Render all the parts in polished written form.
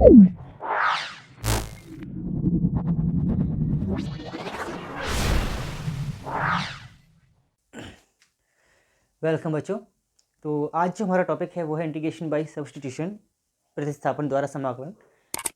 Welcome बच्चों। तो आज जो हमारा टॉपिक है वो है इंटीग्रेशन बाय सब्स्टिट्यूशन, प्रतिस्थापन द्वारा समाकलन।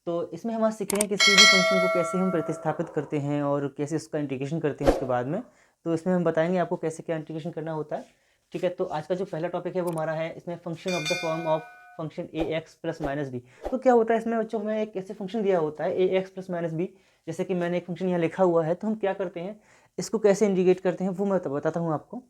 तो इसमें हम आज सीखेंगे किसी भी फंक्शन को कैसे हम प्रतिस्थापित करते हैं और कैसे उसका इंटीग्रेशन करते हैं उसके बाद में। तो इसमें हम बताएंगे आपको कैसे क्या इंटीग्रेशन करना होता है। ठीक है, तो आज का जो पहला टॉपिक है वो हमारा है इसमें function of the form of function a x plus minus b. तो क्या होता है इसमें बच्चों, हमें एक ऐसे फंक्शन दिया होता है ए एक्स प्लस माइनस बी। जैसे कि मैंने एक फंक्शन यहाँ लिखा हुआ है, तो हम क्या करते हैं, इसको कैसे इंटीग्रेट करते हैं वो मैं बताता हूँ आपको।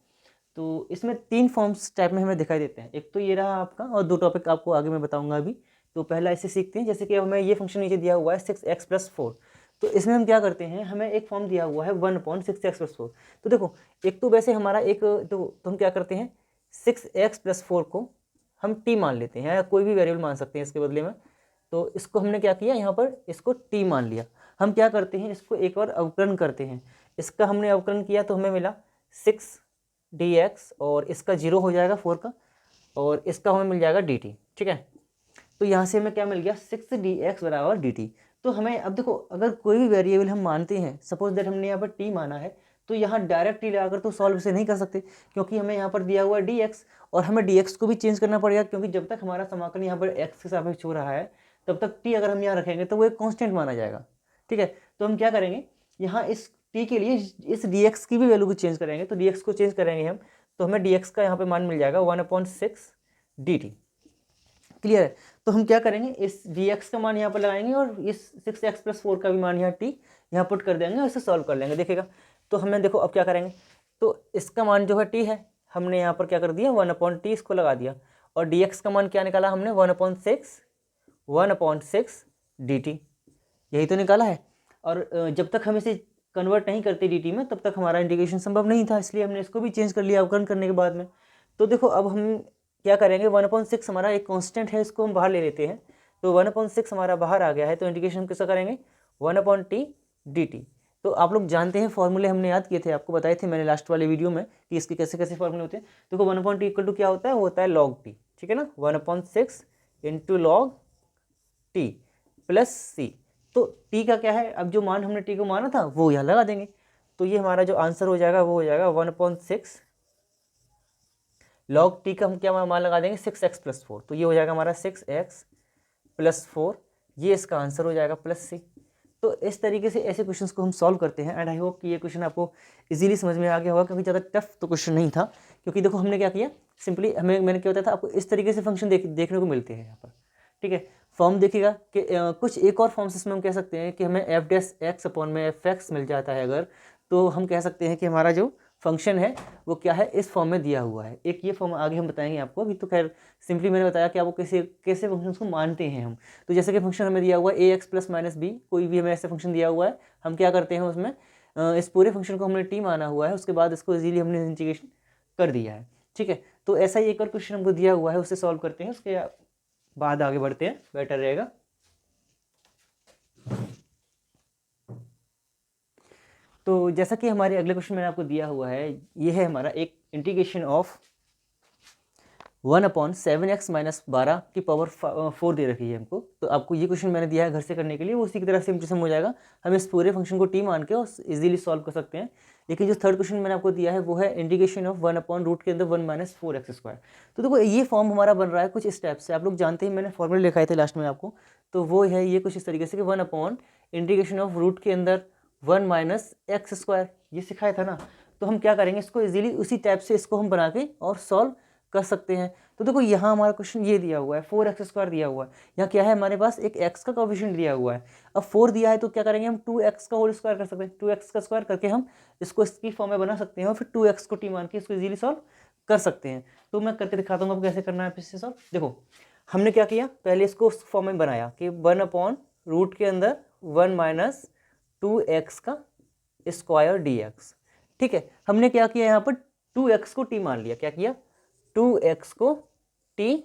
तो इसमें तीन फॉर्म्स टाइप में हमें दिखाई देते हैं। एक तो ये रहा आपका, और दो टॉपिक आपको आगे मैं बताऊंगा अभी। तो पहला इसे सीखते हैं। जैसे कि हमें ये फंक्शन नीचे दिया हुआ है 6x+4। तो इसमें हम क्या करते हैं, हमें एक फॉर्म दिया हुआ है 1/6x+4। तो देखो, एक तो वैसे हमारा एक तो हम क्या करते हैं, 6x+4 को हम t मान लेते हैं, या कोई भी वेरिएबल मान सकते हैं इसके बदले में। तो इसको हमने क्या किया, यहाँ पर इसको t मान लिया। हम क्या करते हैं, इसको एक और अवकलन करते हैं। इसका हमने अवकलन किया तो हमें मिला 6dx, और इसका 0 हो जाएगा 4 का, और इसका हमें मिल जाएगा dt। ठीक है, तो यहाँ से हमें क्या मिल गया, 6dx बराबर dt। तो हमें अब देखो, अगर कोई भी वेरिएबल हम मानते हैं, सपोज दैट हमने यहाँ पर t माना है, तो यहाँ डायरेक्ट t लगाकर तो सॉल्व इसे नहीं कर सकते, क्योंकि हमें यहाँ पर दिया हुआ है dx, और हमें dx को भी चेंज करना पड़ेगा, क्योंकि जब तक हमारा समाकलन यहाँ पर x के सापेक्ष हो रहा है तब तक t अगर हम यहाँ रखेंगे तो वो एक कांस्टेंट माना जाएगा। ठीक है, तो हम क्या करेंगे, यहाँ इस t के लिए इस dx की भी वैल्यू को चेंज करेंगे। तो dx को चेंज करेंगे हम, तो हमें dx का यहाँ पे मान मिल जाएगा 1/6 dt। क्लियर है, तो हम क्या करेंगे, इस dx का मान यहाँ पर लगाएंगे और इस 6x+4 का भी मान यहाँ t यहाँ पुट कर देंगे और इसे सॉल्व कर लेंगे, देखिएगा। तो हमें देखो अब क्या करेंगे, तो इसका मान जो है t है, हमने यहाँ पर क्या कर दिया 1/t इसको लगा दिया, और dx का मान क्या निकाला हमने 1/6 dt, यही तो निकाला है। और जब तक हम इसे कन्वर्ट नहीं करते dt में, तब तक हमारा इंटीग्रेशन संभव नहीं था, इसलिए हमने इसको भी चेंज कर लिया अवकलन करने के बाद में। तो देखो अब हम क्या करेंगे, 1/6 हमारा एक कांस्टेंट है, इसको हम बाहर ले लेते हैं। तो 1/6 हमारा बाहर आ गया है, तो इंटीग्रेशन हम कैसा करेंगे, 1/t dt। तो आप लोग जानते हैं फॉर्मूले हमने याद किए थे, आपको बताए थे मैंने लास्ट वाले वीडियो में कि इसके कैसे कैसे फॉर्मूले होते हैं। देखो 1/t इक्वल टू क्या होता है, वो होता है log t। ठीक है ना, 1/6 × log t प्लस c। तो t का क्या है, अब जो मान हमने t को माना था वो यहाँ लगा देंगे। तो ये हमारा जो आंसर हो जाएगा वो हो जाएगा 1/6 log t का हम क्या मान लगा देंगे, 6x+4। तो ये हो जाएगा हमारा 6x+4, ये इसका आंसर हो जाएगा प्लस c। तो इस तरीके से ऐसे क्वेश्चंस को हम सॉल्व करते हैं। एंड आई होप कि ये क्वेश्चन आपको इजीली समझ में आ गया होगा, क्योंकि ज़्यादा टफ तो क्वेश्चन नहीं था। क्योंकि देखो हमने क्या किया, सिंपली मैंने क्या होता था, आपको इस तरीके से फंक्शन देखने को मिलते हैं यहाँ पर। ठीक है, फॉर्म देखिएगा कि कुछ एक और फॉर्म्स इसमें हम कह सकते हैं कि हमें f'(x/f(x) मिल जाता है अगर, तो हम कह सकते हैं कि हमारा जो फंक्शन है वो क्या है, इस फॉर्म में दिया हुआ है। एक ये फॉर्म आगे हम बताएंगे आपको, अभी तो खैर सिंपली मैंने बताया कि आपको कैसे कैसे फंक्शंस को मानते हैं हम। तो जैसे कि फंक्शन हमें दिया हुआ है ax + -b, कोई भी हमें ऐसे फंक्शन दिया हुआ है, हम क्या करते हैं उसमें, इस पूरे फंक्शन को हमने t माना हुआ है, उसके बाद इसको इजीली हमने इंटीग्रेशन कर दिया है। ठीक है, तो ऐसा ही एक और क्वेश्चन हमको दिया हुआ है, उससे सॉल्व करते हैं, उसके बाद आगे बढ़ते हैं, बेटर रहेगा। तो जैसा कि हमारे अगले क्वेश्चन मैंने आपको दिया हुआ है, ये है हमारा एक इंटीग्रेशन ऑफ 1/7x - 12 की पावर 4 दे रखी है हमको। तो आपको ये क्वेश्चन मैंने दिया है घर से करने के लिए, वो उसी की तरह सेम टू सेम हो जाएगा। हम इस पूरे फंक्शन को t मान के और इजीली सॉल्व कर सकते हैं। लेकिन जो थर्ड क्वेश्चन मैंने आपको दिया है वो है इंटीग्रेशन ऑफ 1/√1 के अंदर 1 - 4x²। तो देखो ये फॉर्म हमारा बन रहा है कुछ स्टेप से, आप लोग जानते हैं, मैंने फॉर्मूले लिखाए थे लास्ट में आपको। तो वो है ये कुछ इस तरीके से कि 1/√रूट के अंदर 1 - x², ये सिखाया था ना। तो हम क्या करेंगे, इसको इजीली उसी टाइप से इसको हम बना के और सॉल्व कर सकते हैं। तो देखो यहाँ हमारा क्वेश्चन ये दिया हुआ है, 4x² दिया हुआ है। यहाँ क्या है, हमारे पास एक x का कोएफिशिएंट दिया हुआ है। अब 4 दिया है तो क्या करेंगे, हम 2x का होल स्क्वायर कर सकते हैं। 2x का स्क्वायर करके हम इसको इसकी फॉर्म में बना सकते हैं, और फिर 2x को t मान के इसको इजीली सॉल्व कर सकते हैं। तो मैं करके दिखाता हूँ आपको कैसे करना है फिर से सॉल्व। देखो हमने क्या किया, पहले इसको उस फॉर्म में बनाया कि 1/रूट के अंदर 1 - 2x का स्क्वायर dx। ठीक है, हमने क्या किया, यहाँ पर 2x को t मान लिया। क्या किया, 2x को t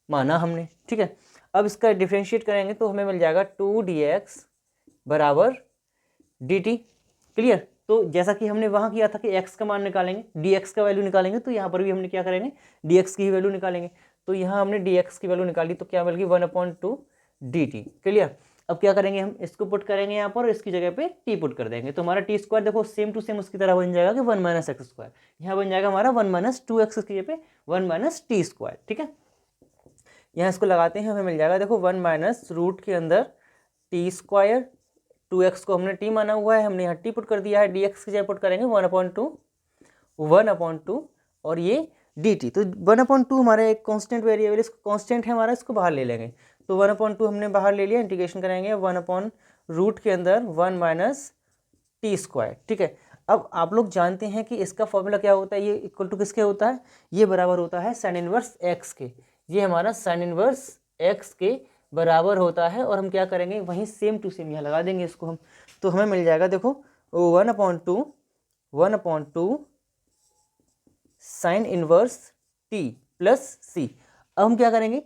माना हमने। ठीक है, अब इसका डिफरेंशिएट करेंगे तो हमें मिल जाएगा 2dx बराबर dt। क्लियर, तो जैसा कि हमने वहाँ किया था कि x का मान निकालेंगे, dx का वैल्यू निकालेंगे, तो यहाँ पर भी हमने क्या करेंगे, dx की वैल्यू निकालेंगे। तो यहाँ हमने dx की वैल्यू निकाली, तो क्या मिल गई 1/2 dt। क्लियर। अब क्या करेंगे, हम इसको पुट करेंगे यहाँ पर और इसकी जगह पे t पुट कर देंगे, तो हमारा टी स्क्वायर देखो सेम टू सेम उसकी तरह बन जाएगा कि 1 माइनस एक्स स्क्वायर, यहाँ बन जाएगा हमारा 1 माइनस 2x की जगह पे 1 माइनस टी स्क्वायर। ठीक है, यहाँ इसको लगाते हैं, हमें मिल जाएगा देखो 1 माइनस रूट के अंदर टी स्क्वायर, 2x को हमने t माना हुआ है, हमने यहाँ t पुट कर दिया है, dx की जगह पुट करेंगे 1/2 और ये dt। तो 1/2 हमारा एक कांस्टेंट वेरिएबल, इसको कांस्टेंट है हमारा, इसको बाहर ले लेंगे, तो 1/2 हमने बाहर ले लिया, इंटीग्रेशन करेंगे 1/रूट के अंदर 1 माइनस टी स्क्वायर। ठीक है, अब आप लोग जानते हैं कि इसका फॉर्मूला क्या होता है, ये इक्वल टू किसके होता है, ये बराबर होता है साइन इनवर्स एक्स के, ये हमारा साइन इनवर्स एक्स के बराबर होता है। और हम क्या करेंगे, वहीं सेम टू सेम यहाँ लगा देंगे इसको हम, तो हमें मिल जाएगा देखो 1/2 साइन इनवर्स टी प्लस सी। अब हम क्या करेंगे,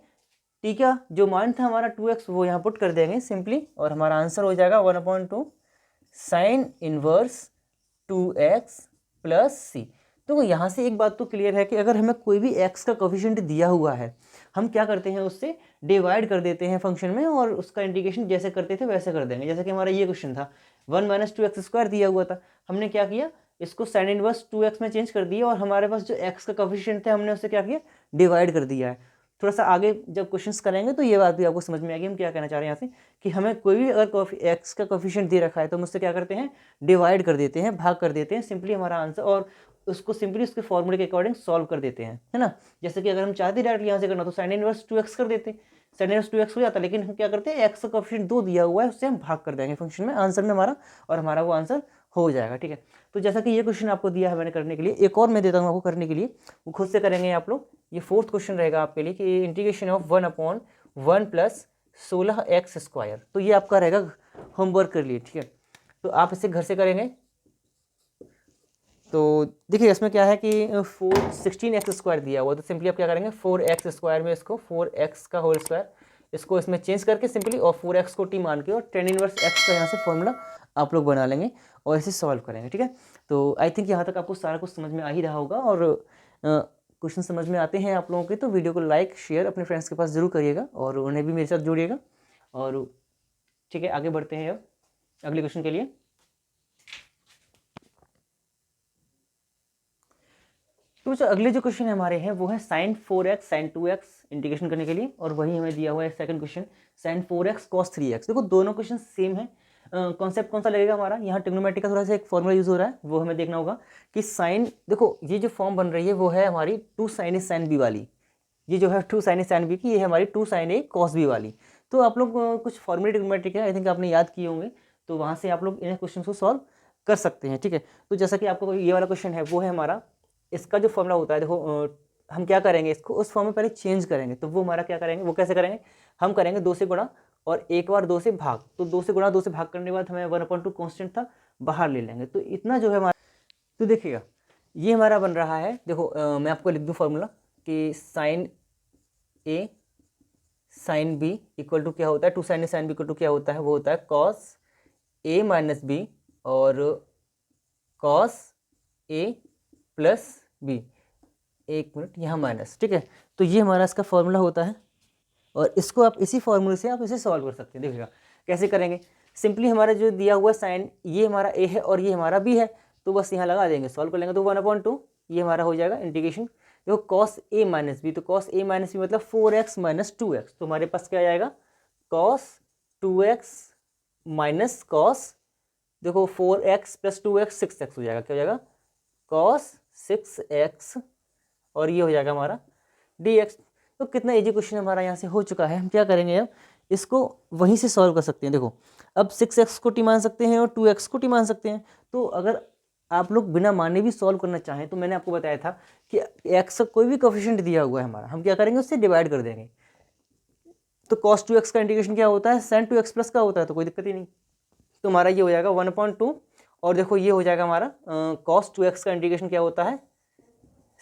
टी का जो मान था हमारा 2x वो यहाँ पुट कर देंगे सिंपली, और हमारा आंसर हो जाएगा 1/2 साइन इनवर्स 2x प्लस सी। तो यहाँ से एक बात तो क्लियर है कि अगर हमें कोई भी x का कोफिशिएंट दिया हुआ है, हम क्या करते हैं, उससे डिवाइड कर देते हैं फंक्शन में, और उसका इंटीग्रेशन जैसे करते थे वैसे कर देंगे। जैसे कि हमारा ये क्वेश्चन था, 1 माइनस 2x स्क्वायर दिया हुआ था, हमने क्या किया, इसको साइन इनवर्स 2x में चेंज कर दिया, और हमारे पास जो x का कोफिशिएंट थे हमने उससे क्या किया, डिवाइड कर दिया है। थोड़ा सा आगे जब क्वेश्चंस करेंगे तो ये बात भी आपको समझ में आएगी हम क्या कहना चाह रहे हैं यहाँ से, कि हमें कोई भी अगर एक्स का कोफिशिएंट दे रखा है तो हम उससे क्या करते हैं, डिवाइड कर देते हैं, भाग कर देते हैं सिंपली हमारा आंसर, और उसको सिंपली उसके फॉर्मूले के अकॉर्डिंग सॉल्व कर देते हैं, है ना। जैसे कि अगर हम चाहते डायरेक्टली यहाँ से करना तो साइन इनवर्स 2x कर देते, साइन इनवर्स 2x हो जाता, लेकिन हम क्या करते हैं, एक्स का कोफिशिएंट 2 दिया हुआ है, उससे हम भाग कर देंगे फंक्शन में, आंसर में हमारा, और हमारा वो आंसर हो जाएगा। ठीक है, तो जैसा कि ये क्वेश्चन आपको दिया है मैंने करने के लिए, एक और मैं देता हूँ आपको करने के लिए, वो खुद से करेंगे आप लोग। ये 4th क्वेश्चन रहेगा आपके लिए कि integration of 1/1 plus 16x square, तो ये आपका रहेगा होमवर्क कर लिए। ठीक है, तो आप इसे घर से करेंगे। तो देखिए इसमें क्या है कि 16x स्क्वायर दिया हुआ, तो सिंपली आप क्या करेंगे, 4x स्क्वायर में इसको 4x का होल स्क्वायर, इसको इसमें चेंज करके सिंपली, और 4x को t मान के, और tan इनवर्स x का यहाँ से फॉर्मूला आप लोग बना लेंगे और इसे सॉल्व करेंगे। ठीक है, तो आई थिंक यहाँ तक आपको सारा कुछ समझ में आ ही रहा होगा, और क्वेश्चन समझ में आते हैं आप लोगों के तो वीडियो को लाइक शेयर अपने फ्रेंड्स के पास जरूर करिएगा, और उन्हें भी मेरे साथ जोड़िएगा। और ठीक है, आगे बढ़ते हैं अब अगले क्वेश्चन के लिए। तो अगले जो क्वेश्चन हमारे हैं वो है sign 4x sign 2x integration करने के लिए, और वही हमें दिया हुआ है second question sign 4x cos 3x। देखो दोनों क्वेश्चन सेम है, कॉन्सेप्ट कौन सा लगेगा हमारा, यहाँ ट्रिग्नोमेट्री का थोड़ा सा एक फॉर्मूला यूज हो रहा है, वो हमें देखना होगा कि साइन, देखो ये जो फॉर्म बन रही है वो है हमारी 2 sin a sin b वाली, ये जो है 2 sin a sin b की, ये है हमारी 2 sin a cos b वाली। तो आप लोग कुछ फॉर्मूले ट्रिग्नोमेट्री के आई थिंक आपने याद किए होंगे, तो वहाँ से आप लोग इन क्वेश्चन को सॉल्व कर सकते हैं। ठीक है, तो जैसा कि आपको ये वाला क्वेश्चन है वो है हमारा, इसका जो फॉर्मूला होता है देखो, हम क्या करेंगे, इसको उस फॉर्म में पहले चेंज करेंगे, तो वो हमारा क्या करेंगे, वो कैसे करेंगे, हम करेंगे 2 से गुणा और एक बार 2 से भाग, तो 2 से गुणा 2 से भाग करने के बाद हमें 1/2 कांस्टेंट था बाहर ले लेंगे, तो इतना जो है हमारा, तो देखिएगा ये हमारा बन रहा है, देखो मैं आपको लिख दूँ फॉर्मूला कि sine a sine b equal to क्या होता है, 2 sin a sin b equal to क्या होता है, वो होता है कॉस ए माइनस बी और कॉस ए प्लस बी, एक मिनट यहाँ माइनस। ठीक है, तो ये हमारा इसका फॉर्मूला होता है, और इसको आप इसी फॉर्मूले से आप इसे सॉल्व कर सकते हैं। देखिएगा कैसे करेंगे, सिंपली हमारा जो दिया हुआ साइन, ये हमारा ए है और ये हमारा बी है, तो बस यहाँ लगा देंगे, सॉल्व कर लेंगे, तो 1/2 ये हमारा हो जाएगा इंटीग्रेशन, देखो कॉस ए माइनस बी, तो कॉस ए माइनस बी मतलब 4x माइनस 2x, तो हमारे पास क्या आ जाएगा, कॉस 2x माइनस कॉस, देखो 4x प्लस 2x 6x हो जाएगा, क्या हो जाएगा, कॉस 6x, और ये हो जाएगा हमारा dx। तो कितना इजी क्वेश्चन हमारा यहाँ से हो चुका है। हम क्या करेंगे, अब इसको वहीं से सॉल्व कर सकते हैं। देखो अब 6x को t मान सकते हैं और 2x को t मान सकते हैं, तो अगर आप लोग बिना माने भी सॉल्व करना चाहें तो मैंने आपको बताया था कि x का कोई भी कोफिशिएंट दिया हुआ है हमारा, हम क्या करेंगे, उससे डिवाइड कर देंगे। तो cos 2x का इंटीग्रेशन क्या होता है, sin 2x प्लस का होता है, तो कोई दिक्कत ही नहीं, तो हमारा ये हो जाएगा 1/2, और देखो ये हो जाएगा हमारा cos 2x का इंटीग्रेशन क्या होता है,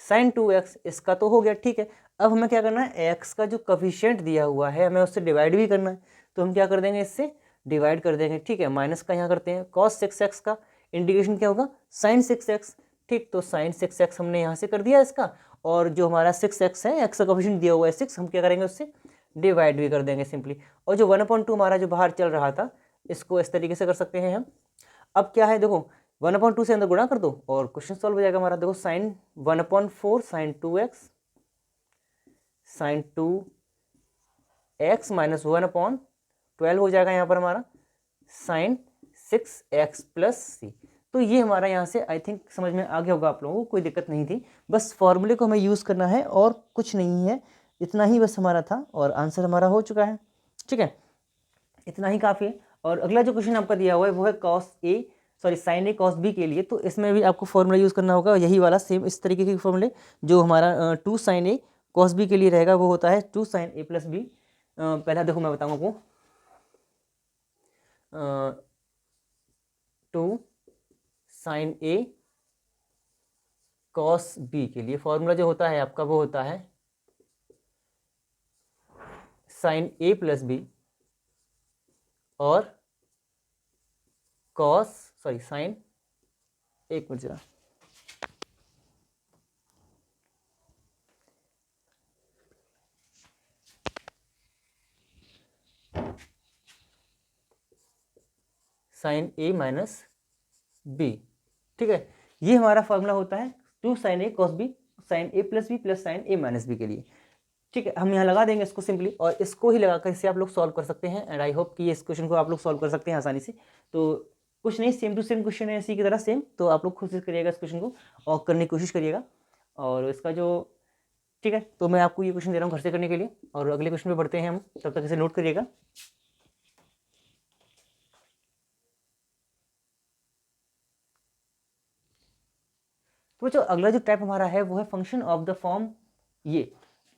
sin 2x, इसका तो हो गया। ठीक है, अब हमें क्या करना है, x का जो कोफिशिएंट दिया हुआ है हमें उससे डिवाइड भी करना है, तो हम क्या कर देंगे, इससे डिवाइड कर देंगे। ठीक है, माइनस का यहाँ करते हैं, cos 6x का इंटीग्रेशन क्या होगा, sin 6x। ठीक, तो sin 6x हमने यहाँ से कर दिया इसका, और जो हमारा 6x है, x का कोफिशिएंट दिया हुआ है 6, हम क्या करेंगे, उससे डिवाइड भी कर देंगे सिंपली। और जो 1/2 हमारा जो बाहर चल रहा था, इसको इस तरीके से कर सकते हैं हम। अब क्या है, देखो 1/2 से अंदर गुणा कर दो और क्वेश्चन सॉल्व हो जाएगा हमारा। देखो sign 1/4 sign 2x sign 2x minus 1/12 हो जाएगा यहाँ पर हमारा साइन 6x प्लस सी। तो ये हमारा यहाँ से आई थिंक समझ में आ गया होगा आप लोगों को, कोई दिक्कत नहीं थी। बस फॉर्मूले को हमें यूज़ करना है और कुछ नहीं है, इतना ही बस हमारा था और आंसर हमारा हो चुका है। ठीक है, इतना ही काफ़ी है। और अगला जो क्वेश्चन आपका दिया हुआ है वो है साइन ए कॉस बी के लिए। तो इसमें भी आपको फॉर्मूला यूज़ करना होगा, यही वाला सेम इस तरीके के फॉर्मूले जो हमारा 2 साइन ए कॉस बी के लिए रहेगा, वो होता है 2 साइन ए प्लस बी। पहला देखो मैं बताऊँ आपको, 2 साइन ए कॉस बी के लिए फॉर्मूला जो होता है आपका वो होता है साइन ए प्लस बी और साइन, एक मिनट जरा, साइन ए माइनस बी। ठीक है, ये हमारा फॉर्मूला होता है 2 sign A cos B sign A plus B plus sign a minus B के लिए। ठीक है, हम यहाँ लगा देंगे इसको सिंपली, और इसको ही लगाकर इसे आप लोग सॉल्व कर सकते हैं। एंड आई होप कि इस क्वेश्चन को आप लोग सॉल्व कर सकते हैं आसानी से। तो कुछ नहीं, सेम टू सेम क्वेश्चन है इसी की तरह सेम। तो आप लोग खुद से करिएगा इस क्वेश्चन को और करने की कोशिश करिएगा। और इसका जो, ठीक है, तो मैं आपको ये क्वेश्चन दे रहा हूँ घर से करने के लिए, और अगले क्वेश्चन पे बढ़ते हैं हम, तब तक इसे नोट करिएगा। तो जो अगला जो टाइप हमारा है वो है फंक्शन ऑफ द फॉर्म ये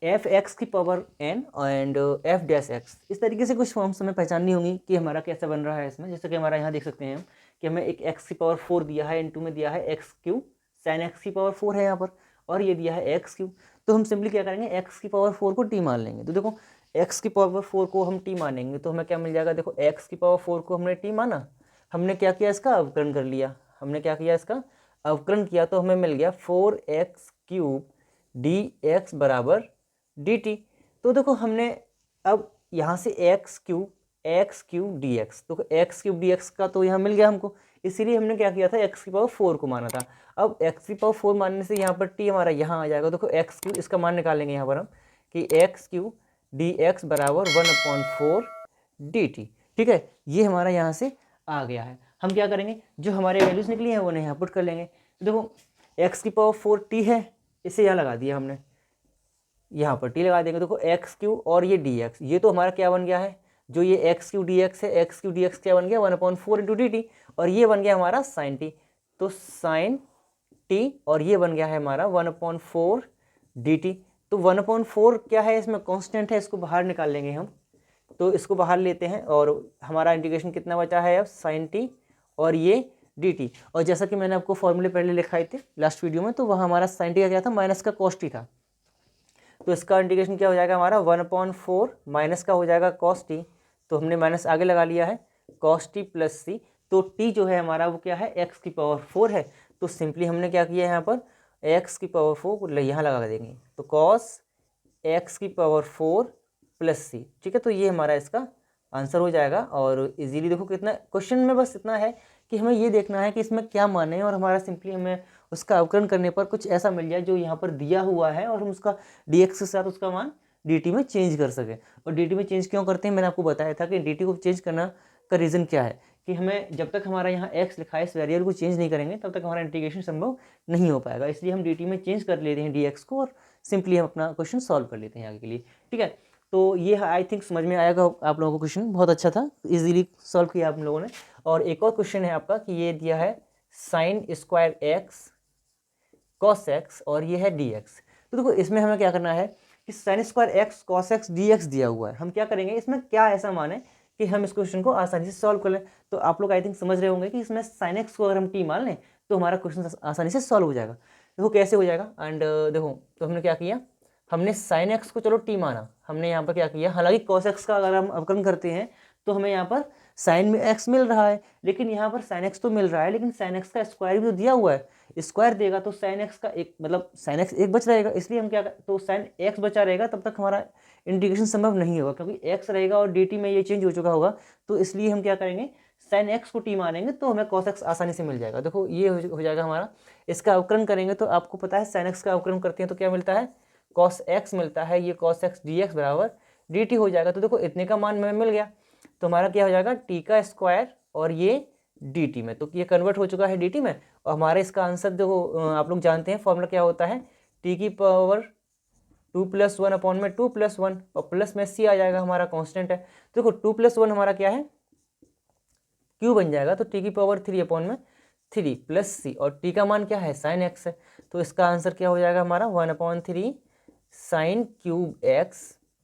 एफ एक्स की power n and f dash x. इस तरीके से कुछ फॉर्म्स हमें पहचाननी होंगी कि हमारा कैसा बन रहा है इसमें। जैसे कि हमारा यहाँ देख सकते हैं हम कि हमें एक एक्स की पावर 4 दिया है, इनटू में दिया है एक्स क्यू, साइन एक्स की पावर 4 है यहाँ पर, और ये दिया है एक्स क्यू। तो हम सिंपली क्या करेंगे, एक्स की पावर 4 को टी मान लेंगे। तो देखो एक्स की पावर 4 को हम टी मानेंगे तो हमें क्या मिल जाएगा, देखो एक्स की पावर 4 को हमने टी माना, हमने क्या किया, इसका अवकलन कर लिया। हमने क्या किया, इसका अवकलन किया, तो हमें मिल गया 4x क्यूब डी एक्स बराबर डी टी। तो देखो हमने अब यहाँ से एक्स क्यूब डी एक्स, तो एक्स क्यूब डी एक्स का तो यहाँ मिल गया हमको, इसीलिए हमने क्या किया था, एक्स की पावर 4 को माना था। अब एक्स की पावर 4 मानने से यहाँ पर टी हमारा यहाँ आ जाएगा। देखो एक्स क्यूब, इसका मान निकालेंगे यहाँ पर हम कि एक्स क्यूब डी एक्स बराबर 1/4 डी टी। ठीक है, ये हमारा यहाँ से आ गया है। हम क्या करेंगे, जो हमारे वैल्यूज निकली हैं वो यहाँ पुट कर लेंगे। देखो एक्स की पावर 4 टी है, इसे यहाँ लगा दिया हमने, यहाँ पर टी लगा देंगे। देखो एक्स क्यू और ये डी एक्स, ये तो हमारा क्या बन गया है, जो ये एक्स क्यू डी एक्स है, एक्स क्यू डी एक्स क्या बन गया 1/4 इंटू डी टी, और ये बन गया हमारा साइन टी। तो साइन टी, और ये बन गया है हमारा 1/4 डी टी। तो 1/4 क्या है, इसमें कॉन्स्टेंट है, इसको बाहर निकाल लेंगे हम। तो इसको बाहर लेते हैं और हमारा इंटीग्रेशन कितना बचा है अब, साइन टी और ये डी टी। और जैसा कि मैंने आपको फॉर्मूले पहले लिखाए थे लास्ट वीडियो में, तो वहाँ हमारा साइन टी का क्या था, माइनस का कॉस टी था। तो इसका इंटीग्रेशन क्या हो जाएगा हमारा 1/4 माइनस का हो जाएगा कॉस टी, तो हमने माइनस आगे लगा लिया है, कॉस टी प्लस सी। तो टी जो है हमारा वो क्या है, एक्स की पावर 4 है। तो सिंपली हमने क्या किया यहाँ पर, एक्स की पावर 4 यहाँ लगा देंगे, तो कॉस एक्स की पावर 4 प्लस सी। ठीक है, तो ये हमारा इसका आंसर हो जाएगा। और इजीली देखो कितना, क्वेश्चन में बस इतना है कि हमें ये देखना है कि इसमें क्या माने, और हमारा सिंपली हमें उसका अवकलन करने पर कुछ ऐसा मिल जाए जो यहाँ पर दिया हुआ है, और हम उसका dx के साथ उसका मान dt में चेंज कर सकें। और dt में चेंज क्यों करते हैं, मैंने आपको बताया था कि dt को चेंज करना का रीज़न क्या है, कि हमें जब तक हमारा यहाँ x लिखा है इस वेरिएबल को चेंज नहीं करेंगे तब तक हमारा इंटीग्रेशन संभव नहीं हो पाएगा। इसलिए हम dt में चेंज कर लेते हैं dx को, और सिंपली हम अपना क्वेश्चन सॉल्व कर लेते हैं आगे के लिए। ठीक है, तो ये आई थिंक समझ में आएगा आप लोगों को, क्वेश्चन बहुत अच्छा था, इजीली सॉल्व किया आप लोगों ने। और एक और क्वेश्चन है आपका कि ये दिया है sine square x cos x और ये है डी एक्स। तो देखो इसमें हमें क्या करना है कि sine square x cos x d x दिया हुआ है, हम क्या करेंगे, इसमें क्या ऐसा माने कि हम इस क्वेश्चन को आसानी से सॉल्व कर लें। तो आप लोग आई थिंक समझ रहे होंगे कि इसमें साइन एक्स को अगर हम टी मान लें तो हमारा क्वेश्चन आसानी से सॉल्व हो जाएगा। देखो कैसे हो जाएगा, एंड देखो तो हमने क्या किया, हमने साइन एक्स को चलो टी माना, हमने यहाँ पर क्या किया, हालांकि कॉस एक्स का अगर हम अवकलन करते हैं तो हमें यहाँ पर साइन में x मिल रहा है, लेकिन यहाँ पर साइन x तो मिल रहा है, लेकिन साइन x का स्क्वायर भी तो दिया हुआ है, स्क्वायर देगा तो साइन x का एक मतलब साइन x एक बच रहेगा, इसलिए हम क्या तो साइन x बचा रहेगा, तब तक हमारा इंटीग्रेशन संभव नहीं होगा, क्योंकि x रहेगा और dt में ये चेंज हो चुका होगा, तो इसलिए हम क्या करेंगे साइन x को t मानेंगे तो हमें cos x आसानी से मिल जाएगा। देखो ये हो जाएगा हमारा, इसका अवकलन करेंगे तो आपको पता है साइन x का अवकलन करते हैं तो क्या मिलता है cos x मिलता है, ये cos x dx बराबर dt हो जाएगा। तो देखो इतने का मान हमें मिल गया, तो हमारा क्या हो जाएगा t का स्क्वायर और ये dt में, तो ये कन्वर्ट हो चुका है dt में, और हमारे इसका आंसर देखो आप लोग जानते हैं फॉर्मूला क्या होता है, t की पावर 2+1 अपॉन में 2+1 और प्लस में c आ जाएगा, हमारा कांस्टेंट है। तो देखो 2+1 हमारा क्या है q बन जाएगा, तो t की पावर 3 अपॉन में 3 प्लस c, और t का मान क्या है साइन x है, तो इसका आंसर क्या हो जाएगा हमारा 1/3 sine cube x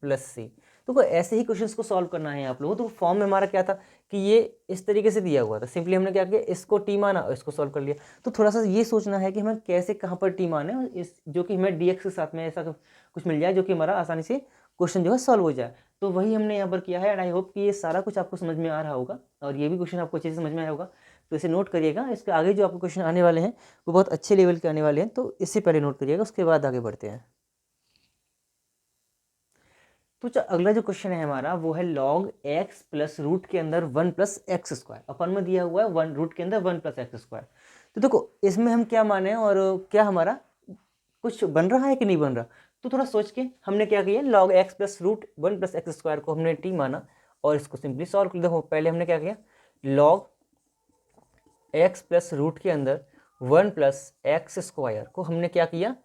plus c। तो ऐसे ही क्वेश्चंस को सॉल्व करना है आप लोगों को। तो फॉर्म में हमारा क्या था कि ये इस तरीके से दिया हुआ था, सिंपली हमने क्या किया इसको t माना और इसको सॉल्व कर लिया। तो थोड़ा सा ये सोचना है कि हमें कैसे कहाँ पर t माने, और इस जो कि हमें dx के साथ में ऐसा कुछ मिल जाए जो कि हमारा आसानी से क्वेश्चन जो है सॉल्व हो जाए। तो वही हमने यहाँ पर किया है, एंड आई होप कि ये सारा कुछ आपको समझ में आ रहा होगा और ये भी क्वेश्चन आपको अच्छे से समझ में आया होगा। तो इसे नोट करिएगा, इसके आगे जो आपको क्वेश्चन आने वाले हैं वो बहुत अच्छे लेवल के आने वाले हैं, तो इससे पहले नोट करिएगा, उसके बाद आगे बढ़ते हैं। तो अगला जो क्वेश्चन है हमारा वो है log x प्लस रूट के अंदर 1 प्लस एक्स स्क्वायर, अपन में दिया हुआ है 1 रूट के अंदर 1 प्लस एक्स स्क्वायर। तो देखो इसमें हम क्या माने और क्या हमारा कुछ बन रहा है कि नहीं बन रहा, तो थोड़ा सोच के हमने क्या किया log x plus root 1 plus x square को हमने t माना और इसको सिंपली सॉल्व कर। देखो पहले हमने क्या किया log x प्लस रूट के अंदर 1 प्लस एक्स स्क्वायर को हमने क्या किया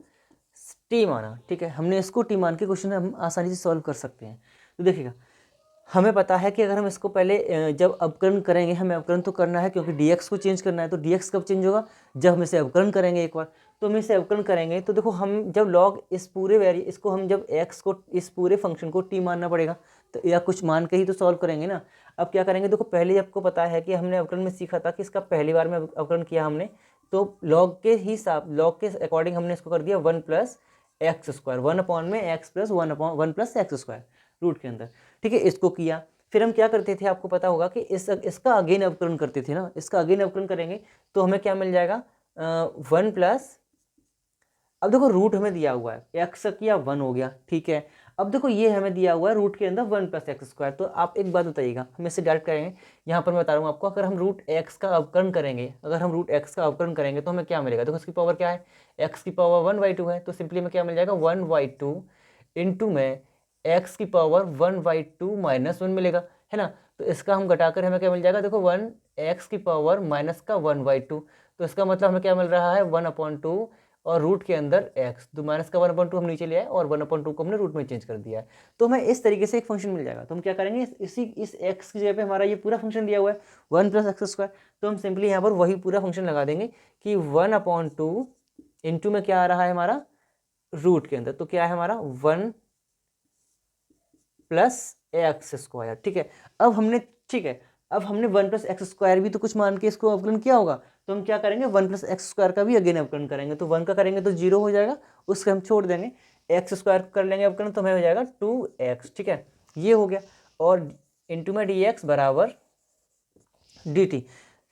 टी माना, ठीक है। हमने इसको टी मान के क्वेश्चन हम आसानी से सॉल्व कर सकते हैं। तो देखिएगा हमें पता है कि अगर हम इसको पहले जब अवकलन करेंगे, हमें अवकलन तो करना है क्योंकि dx को चेंज करना है, तो dx कब चेंज होगा जब हम इसे अवकलन करेंगे एक बार। तो हम इसे अवकलन करेंगे तो देखो हम जब log इस पूरे इसको हम जब x को इस पूरे फंक्शन को t मानना पड़ेगा, तो या कुछ मान के ही तो सॉल्व करेंगे ना। अब क्या करेंगे, देखो पहले आपको पता है कि हमने अवकलन में सीखा था कि इसका पहली बार में अवकलन किया हमने, तो लॉग के हिसाब लॉग के अकॉर्डिंग हमने इसको कर दिया 1 प्लस एक्स स्क्वायर, 1 अपॉन में x plus 1 plus x square root के अंदर, ठीक है। इसको किया, फिर हम क्या करते थे आपको पता होगा कि इसका अगेन अवकलन करते थे ना, इसका अगेन अवकलन करेंगे तो हमें क्या मिल जाएगा 1 प्लस, अब देखो रूट हमें दिया हुआ है एक्स किया 1 हो गया, ठीक है। अब देखो ये हमें दिया हुआ है रूट के अंदर 1 प्लस एक्स स्क्वायर, तो आप एक बात बताइएगा, हम इससे डायरेक्ट करेंगे। यहाँ पर मैं बता रहा हूँ आपको, अगर हम रूट एक्स का अवकलन करेंगे, अगर हम रूट एक्स का अवकलन करेंगे तो हमें क्या मिलेगा, देखो इसकी पावर क्या है एक्स की पावर 1/2 है, तो सिंपली में क्या मिल जाएगा 1/2 इंटू में एक्स की पावर 1/2 माइनस 1 मिलेगा, है ना। तो इसका हम घटाकर हमें क्या मिल जाएगा, देखो 1 एक्स की पावर माइनस का 1/2, तो इसका मतलब हमें क्या मिल रहा है 1/2 और रूट के अंदर x, तो माइनस का 1/2 हम नीचे ले आए और 1/2 को हमने रूट में चेंज कर दिया है, तो हमें इस तरीके से एक फंक्शन मिल जाएगा। तो हम क्या करेंगे इस x की जगह पे हमारा ये पूरा फंक्शन दिया हुआ है 1 प्लस एक्स स्क्वायर, तो हम सिंपली यहाँ पर वही पूरा फंक्शन लगा देंगे कि 1/2 इंटू में क्या आ रहा है हमारा रूट के अंदर, तो क्या है हमारा 1 प्लस एक्स स्क्वायर, ठीक है। अब हमने ठीक है, अब हमने 1 प्लस एक्स स्क्वायर भी तो कुछ मान के इसको अवकलन किया होगा, तो हम क्या करेंगे 1 प्लस एक्स स्क्वायर का भी अगेन अवकलन करेंगे, तो 1 का करेंगे तो 0 हो जाएगा, उसके हम छोड़ देंगे, एक्स स्क्वायर कर लेंगे अवकलन तो हमें हो जाएगा 2x, ठीक है। ये हो गया, और इंटू में dx बराबर dt।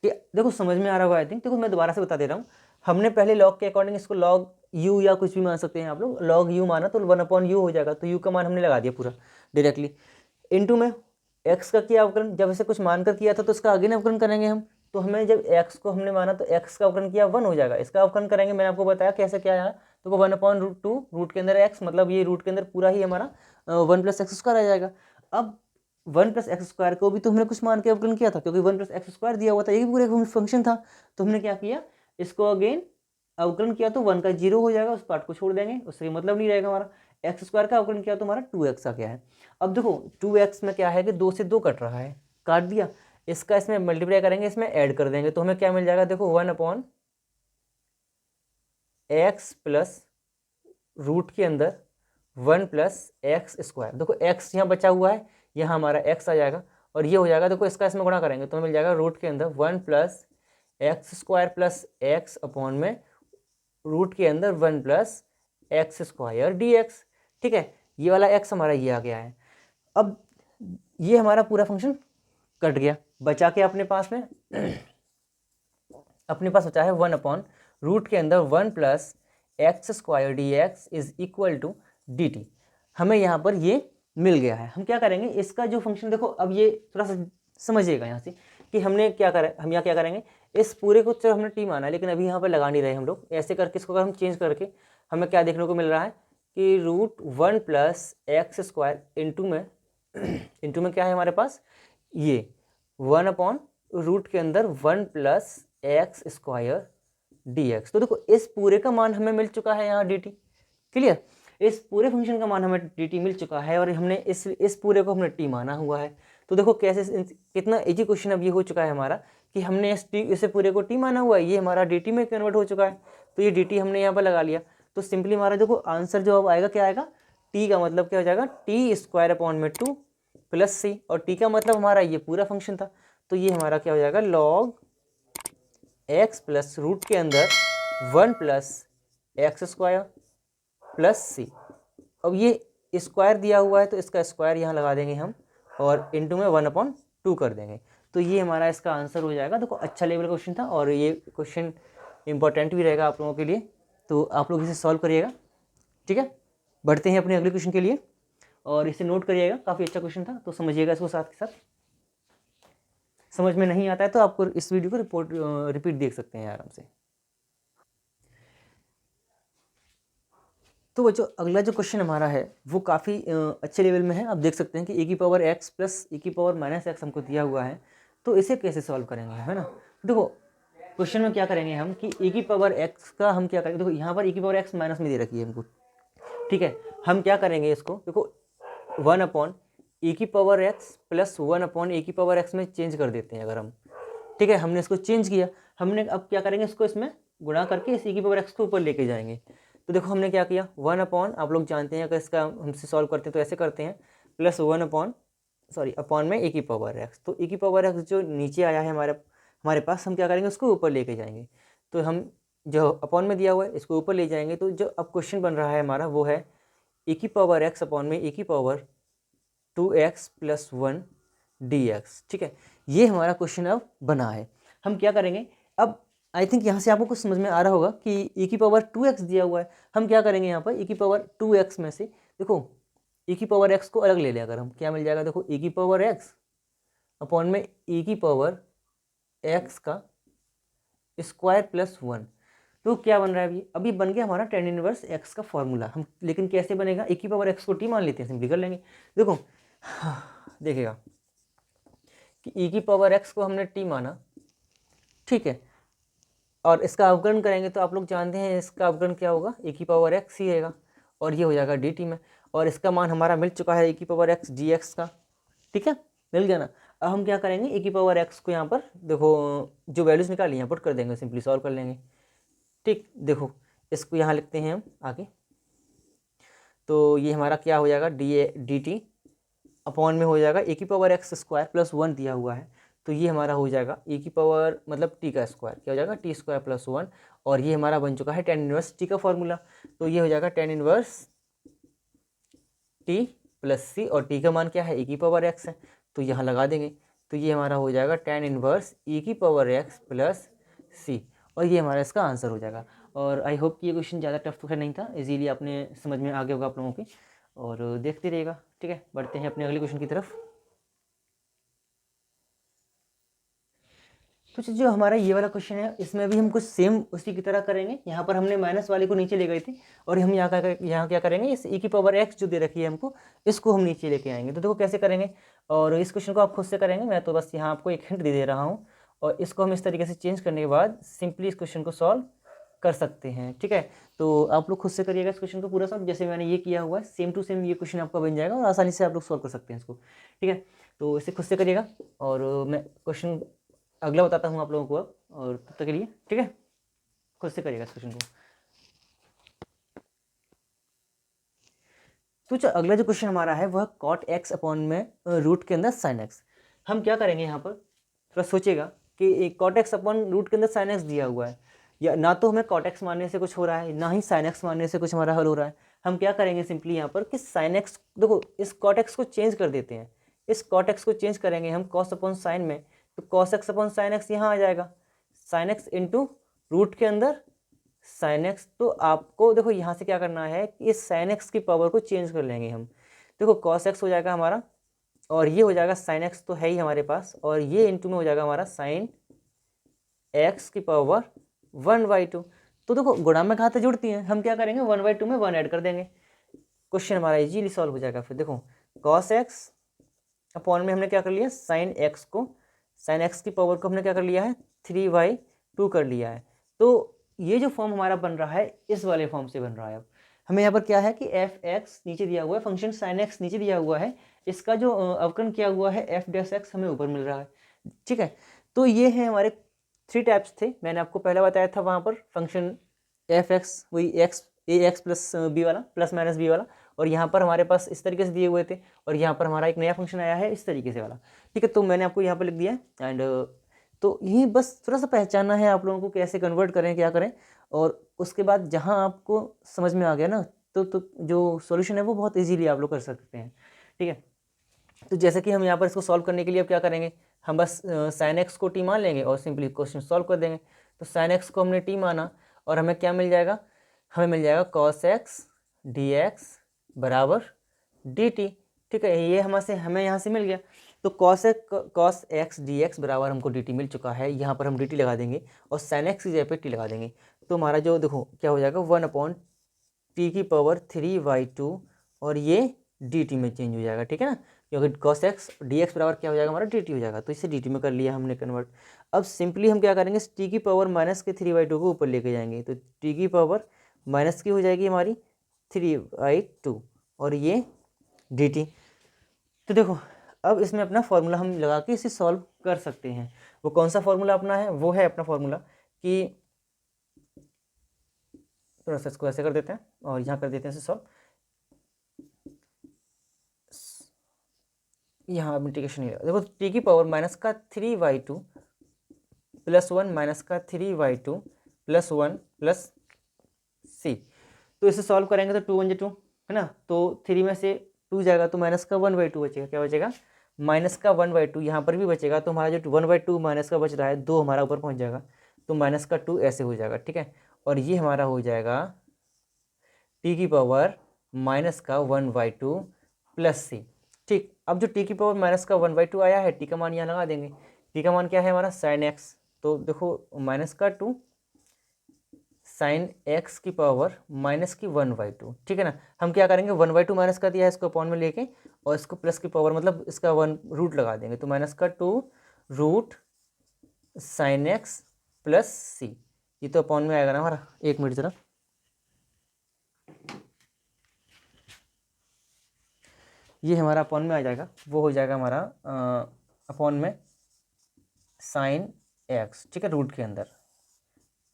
देखो समझ में आ रहा होगा आई थिंक। देखो मैं दोबारा से बता दे रहा हूँ, हमने पहले लॉग के अकॉर्डिंग इसको लॉग u या कुछ भी मान सकते हैं आप लोग, लॉग u माना तो 1/u हो जाएगा, तो u का मान हमने लगा दिया पूरा डायरेक्टली, इंटू में x का किया अवकलन, जब इसे कुछ मानकर किया था तो इसका अगेन अवकलन करेंगे हम, तो हमें जब x को हमने माना तो x का अवकलन किया 1 हो जाएगा, इसका अवकलन करेंगे, मैंने आपको बताया कैसे क्या है, तो 1/√2 रूट के अंदर x, मतलब ये रूट के अंदर पूरा ही हमारा 1 प्लस एक्स स्क्वायर आ जाएगा। अब 1 प्लस एक्स स्क्वायर को भी तो हमने कुछ मान के अवकलन किया था, क्योंकि 1 प्लस एक्स स्क्वायर दिया हुआ था, ये भी पूरा फंक्शन था, तो हमने क्या किया इसको अगेन अवकलन किया तो 1 का 0 हो जाएगा, उस पार्ट को छोड़ देंगे, उससे मतलब नहीं रहेगा हमारा। एक्स स्क्वायर का अवकलन किया तो हमारा 2x आ गया है। अब देखो 2x में क्या है कि 2 से 2 कट रहा है, काट दिया, इसका इसमें मल्टीप्लाई करेंगे, इसमें ऐड कर देंगे, तो हमें क्या मिल जाएगा, देखो 1/x प्लस रूट के अंदर 1 प्लस एक्स स्क्वायर, देखो x यहाँ बचा हुआ है, यहाँ हमारा x आ जाएगा और ये हो जाएगा, देखो इसका इसमें गुणा करेंगे तो मिल जाएगा रूट के अंदर 1 plus x square plus x upon में रूट के अंदर 1 प्लस एक्स स्क्वायर dx, ठीक है। ये वाला x हमारा ये आ गया है। अब ये हमारा पूरा फंक्शन कट गया, बचा के अपने पास में अपने पास बचा है 1 अपॉन रूट के अंदर 1 plus x square d x is equal to d t. हमें यहाँ पर ये मिल गया है। हम क्या करेंगे, इसका जो फंक्शन देखो, अब ये थोड़ा सा समझिएगा यहाँ से कि हमने क्या करें, हम यहाँ क्या करेंगे, इस पूरे को तो हमने टी माना है, लेकिन अभी यहाँ पर लगा नहीं रहे हम लोग। ऐसे करके इसको अगर हम चेंज करके हमें क्या देखने को मिल रहा है कि root 1 plus x square into में क्या है हमारे पास, ये 1 अपॉन रूट के अंदर 1 plus x square d x. तो देखो इस पूरे का मान हमें मिल चुका है यहाँ डी टी। क्लियर, इस पूरे फंक्शन का मान हमें डी टी मिल चुका है और हमने इस पूरे को हमने टी माना हुआ है। तो देखो कैसे, कितना इजी क्वेश्चन अब ये हो चुका है हमारा कि हमने इसे पूरे को टी माना हुआ है, ये हमारा डी टी में कन्वर्ट हो चुका है। तो ये डी टी हमने यहाँ पर लगा लिया। तो सिंपली हमारा देखो आंसर जो अब आएगा, क्या आएगा, टी का मतलब क्या हो जाएगा, टी स्क्वायर अपॉन में 2 प्लस सी, और टी का मतलब हमारा ये पूरा फंक्शन था। तो ये हमारा क्या हो जाएगा, लॉग एक्स प्लस रूट के अंदर 1 प्लस एक्स स्क्वायर प्लस सी। अब ये स्क्वायर दिया हुआ है तो इसका स्क्वायर यहाँ लगा देंगे हम, और इंटू में 1/2 कर देंगे। तो ये हमारा इसका आंसर हो जाएगा। देखो अच्छा लेवल क्वेश्चन था और ये क्वेश्चन इंपॉर्टेंट भी रहेगा आप लोगों के लिए, तो आप लोग इसे सॉल्व करिएगा। ठीक है, बढ़ते हैं अपने अगले क्वेश्चन के लिए, और इसे नोट करिएगा, काफ़ी अच्छा क्वेश्चन था, तो समझिएगा इसको साथ के साथ। समझ में नहीं आता है तो आपको इस वीडियो को रिपीट देख सकते हैं आराम से। तो वो जो अगला जो क्वेश्चन हमारा है वो काफ़ी अच्छे लेवल में है। आप देख सकते हैं कि ए की पावर एक्स प्लस ए की पावर माइनस एक्स हमको दिया हुआ है, तो इसे कैसे सॉल्व करेंगे, है ना। देखो क्वेश्चन में क्या करेंगे हम कि ए की पावर एक्स का हम क्या करेंगे, देखो यहाँ पर ए की पावर एक्स माइनस में दे रखी है हमको, ठीक है। हम क्या करेंगे इसको, देखो 1 अपॉन ए की पावर एक्स प्लस 1 अपॉन ए की पावर एक्स में चेंज कर देते हैं अगर हम, ठीक है। हमने इसको चेंज किया, हमने अब क्या करेंगे, इसको इसमें गुणा करके इस ए की पावर एक्स को ऊपर लेके जाएंगे। तो देखो हमने क्या किया, 1 अपॉन, आप लोग जानते हैं अगर इसका हमसे सॉल्व करते हैं तो ऐसे करते हैं, प्लस 1 अपॉन में ए की पावर एक्स। तो ए की पावर एक्स जो नीचे आया है हमारे पास, हम क्या करेंगे, उसको ऊपर लेके जाएंगे। तो हम जो अपॉन में दिया हुआ है इसको ऊपर ले जाएंगे। तो जो अब क्वेश्चन बन रहा है हमारा वो है ए की पावर एक्स अपॉन में ए की पावर 2x प्लस 1 dx, ठीक है। ये हमारा क्वेश्चन अब बना है। हम क्या करेंगे, अब आई थिंक यहाँ से आपको कुछ समझ में आ रहा होगा कि e की पावर 2x दिया हुआ है। हम क्या करेंगे यहाँ पर e की पावर 2x में से, देखो e की पावर x को अलग ले लें अगर हम, क्या मिल जाएगा, देखो e की पावर x अपॉन में e की पावर x का स्क्वायर प्लस 1। तो क्या बन रहा है अभी बन गया हमारा tan इनवर्स x का फॉर्मूला। हम लेकिन कैसे बनेगा, e की पावर x को t मान लेते हैं, सिंपली कर लेंगे। देखो देखिएगा कि e की पावर x को हमने t माना, ठीक है, और इसका अवकलन करेंगे तो आप लोग जानते हैं इसका अवकलन क्या होगा, ए की पावर एक्स ही रहेगा, और ये हो जाएगा डी टी में, और इसका मान हमारा मिल चुका है ए की पावर एक्स डी एक्स का, ठीक है, मिल गया ना। अब हम क्या करेंगे, ए की पावर एक्स को यहाँ पर देखो जो वैल्यूज़ निकाली यहाँ पुट कर देंगे, सिंपली सॉल्व कर लेंगे। ठीक, देखो इसको यहाँ लिखते हैं हम आगे, तो ये हमारा क्या हो जाएगा, डी टी अपॉन में हो जाएगा ए की पावर एक्स स्क्वायर प्लस 1 दिया हुआ है, तो ये हमारा हो जाएगा ए की पावर मतलब टी का स्क्वायर, क्या हो जाएगा, टी स्क्वायर प्लस 1, और ये हमारा बन चुका है tan इनवर्स टी का फॉर्मूला। तो ये हो जाएगा tan inverse T plus c, और टी का मान क्या है, ए की पावर एक्स है, तो यहाँ लगा देंगे। तो ये हमारा हो जाएगा tan इनवर्स ए की पावर एक्स प्लस सी, और ये हमारा इसका आंसर हो जाएगा। और आई होप कि ये क्वेश्चन ज़्यादा टफ तो खैर नहीं था, इजीली आपने समझ में आ गया होगा आप लोगों के, और देखते रहिएगा। ठीक है, बढ़ते हैं अपने अगले क्वेश्चन की तरफ। तो जो हमारा ये वाला क्वेश्चन है इसमें भी हम कुछ सेम उसी की तरह करेंगे। यहाँ पर हमने माइनस वाले को नीचे ले गए थे, और हम यहाँ क्या करेंगे, इस e की पावर x जो दे रखी है हमको, इसको हम नीचे लेके आएंगे। तो देखो कैसे करेंगे, और इस क्वेश्चन को आप खुद से करेंगे, मैं तो बस यहाँ आपको एक हिंट दे रहा हूँ, और इसको हम इस तरीके से चेंज करने के बाद सिंपली इस क्वेश्चन को सॉल्व कर सकते हैं। ठीक है, तो आप लोग खुद से करिएगा इस क्वेश्चन को पूरा सॉल्व, जैसे मैंने ये किया हुआ है सेम टू सेम ये क्वेश्चन आपका बन जाएगा, और आसानी से आप लोग सॉल्व कर सकते हैं इसको। ठीक है, तो इसे खुद से करिएगा, और मैं क्वेश्चन अगला बताता हूँ आप लोगों को अब, और तब तक के लिए ठीक है खुद से करिएगा इस क्वेश्चन को। तो जो अगला जो क्वेश्चन हमारा है वह कॉट एक्स अपॉन में रूट के अंदर साइन एक्स। हम क्या करेंगे यहाँ पर, थोड़ा सोचेगा कि एक कॉट एक्स अपॉन रूट के अंदर साइन एक्स दिया हुआ है, या ना तो हमें कॉट एक्स मानने से कुछ हो रहा है, ना ही साइन एक्स मानने से कुछ हमारा हल हो रहा है। हम क्या करेंगे सिंपली यहाँ पर कि साइन एक्स, देखो इस कॉट एक्स को चेंज कर देते हैं, इस कॉट एक्स को चेंज करेंगे हम कॉस अपॉन साइन में, तो cos x upon sine x यहाँ आ जाएगा, साइन एक्स इंटू रूट के अंदर साइन एक्स। तो आपको देखो यहाँ से क्या करना है कि इस साइन एक्स की पावर को चेंज कर लेंगे हम। देखो कॉस एक्स हो जाएगा हमारा, और ये हो जाएगा साइन एक्स तो है ही हमारे पास, और ये इंटू में हो जाएगा हमारा साइन एक्स की पावर 1/2। तो देखो गुणा में कहाँ से जुड़ती हैं, हम क्या करेंगे 1/2 में 1 ऐड कर देंगे, क्वेश्चन हमारा इजीली सॉल्व हो जाएगा। फिर देखो कॉस एक्स अपॉन में हमने क्या कर लिया साइन एक्स को, साइन एक्स की पावर को हमने क्या कर लिया है 3/2 कर लिया है। तो ये जो फॉर्म हमारा बन रहा है इस वाले फॉर्म से बन रहा है। अब हमें यहाँ पर क्या है कि एफ एक्स नीचे दिया हुआ है, फंक्शन साइन एक्स नीचे दिया हुआ है, इसका जो अवकलन किया हुआ है एफ डैश एक्स हमें ऊपर मिल रहा है। ठीक है, तो ये है हमारे 3 टाइप्स थे, मैंने आपको पहले बताया था वहाँ पर फंक्शन एफ एक्स वही एक्स ए एक्स प्लस बी वाला प्लस माइनस बी वाला, और यहाँ पर हमारे पास इस तरीके से दिए हुए थे, और यहाँ पर हमारा एक नया फंक्शन आया है इस तरीके से वाला। ठीक है, तो मैंने आपको यहाँ पर लिख दिया है। एंड तो यही बस थोड़ा सा पहचानना है आप लोगों को कैसे कन्वर्ट करें क्या करें, और उसके बाद जहाँ आपको समझ में आ गया ना तो जो सॉल्यूशन है वो बहुत इजीली आप लोग कर सकते हैं। ठीक है, तो जैसे कि हम यहाँ पर इसको सॉल्व करने के लिए अब क्या करेंगे, हम बस साइन एक्स को टी मान लेंगे और सिंपली क्वेश्चन सॉल्व कर देंगे। तो साइन एक्स को हमने टी माना और हमें क्या मिल जाएगा, हमें मिल जाएगा कॉस एक्स डी एक्स बराबर डी टी। ठीक है, ये हमें यहाँ से मिल गया। तो कॉस एक्स डी एक्स बराबर हमको डी टी मिल चुका है, यहाँ पर हम डी टी लगा देंगे और साइन एक्स की जगह पे टी लगा देंगे। तो हमारा जो देखो क्या हो जाएगा 1/t⁻3/2 और ये डी टी में चेंज हो जाएगा। ठीक है ना, क्योंकि कॉस एक्स डी एक्स बराबर क्या हो जाएगा हमारा डी टी हो जाएगा, तो इसे डी टी में कर लिया हमने कन्वर्ट। अब सिंपली हम क्या करेंगे टी की पावर माइनस के 3/2 को ऊपर लेके जाएंगे, तो टी की पावर माइनस की हो जाएगी हमारी 3/2 और ये डी टी। तो देखो अब इसमें अपना फॉर्मूला हम लगा के इसे सॉल्व कर सकते हैं। वो कौन सा फॉर्मूला अपना है, वो है अपना फॉर्मूला कि थोड़ा सा इसको ऐसे कर देते हैं और यहाँ कर देते हैं इसे सॉल्व। यहाँ इंटीग्रेशन नहीं देखो टी की पावर माइनस का 3/2 प्लस 1 माइनस का 3/2 प्लस 1 प्लस सी। तो इसे सॉल्व करेंगे तो 2 1 2 है ना, तो 3 में से 2 जाएगा तो माइनस का 1/2 बचेगा। क्या बचेगा माइनस का 1/2, यहाँ पर भी बचेगा। तो हमारा जो 1/2 माइनस का बच रहा है 2 हमारा ऊपर पहुँच जाएगा, तो माइनस का 2 ऐसे हो जाएगा। ठीक है, और ये हमारा हो जाएगा टी की पावर माइनस का 1/2 प्लस सी। ठीक, अब जो टी की पावर माइनस का 1/2 आया है, टी का मान यहाँ लगा देंगे। टी का मान क्या है हमारा साइन एक्स, तो देखो माइनस का 2 साइन एक्स की पावर माइनस की 1/2। ठीक है ना, हम क्या करेंगे 1/2 माइनस का दिया है इसको अपॉन में लेके और इसको प्लस की पावर मतलब इसका 1 रूट लगा देंगे, तो माइनस का 2 रूट साइन एक्स प्लस सी। ये तो अपॉन में आएगा ना हमारा, एक मिनट जरा, ये हमारा अपॉन में आ जाएगा, वो हो जाएगा हमारा अपॉन में साइन एक्स, ठीक है, रूट के अंदर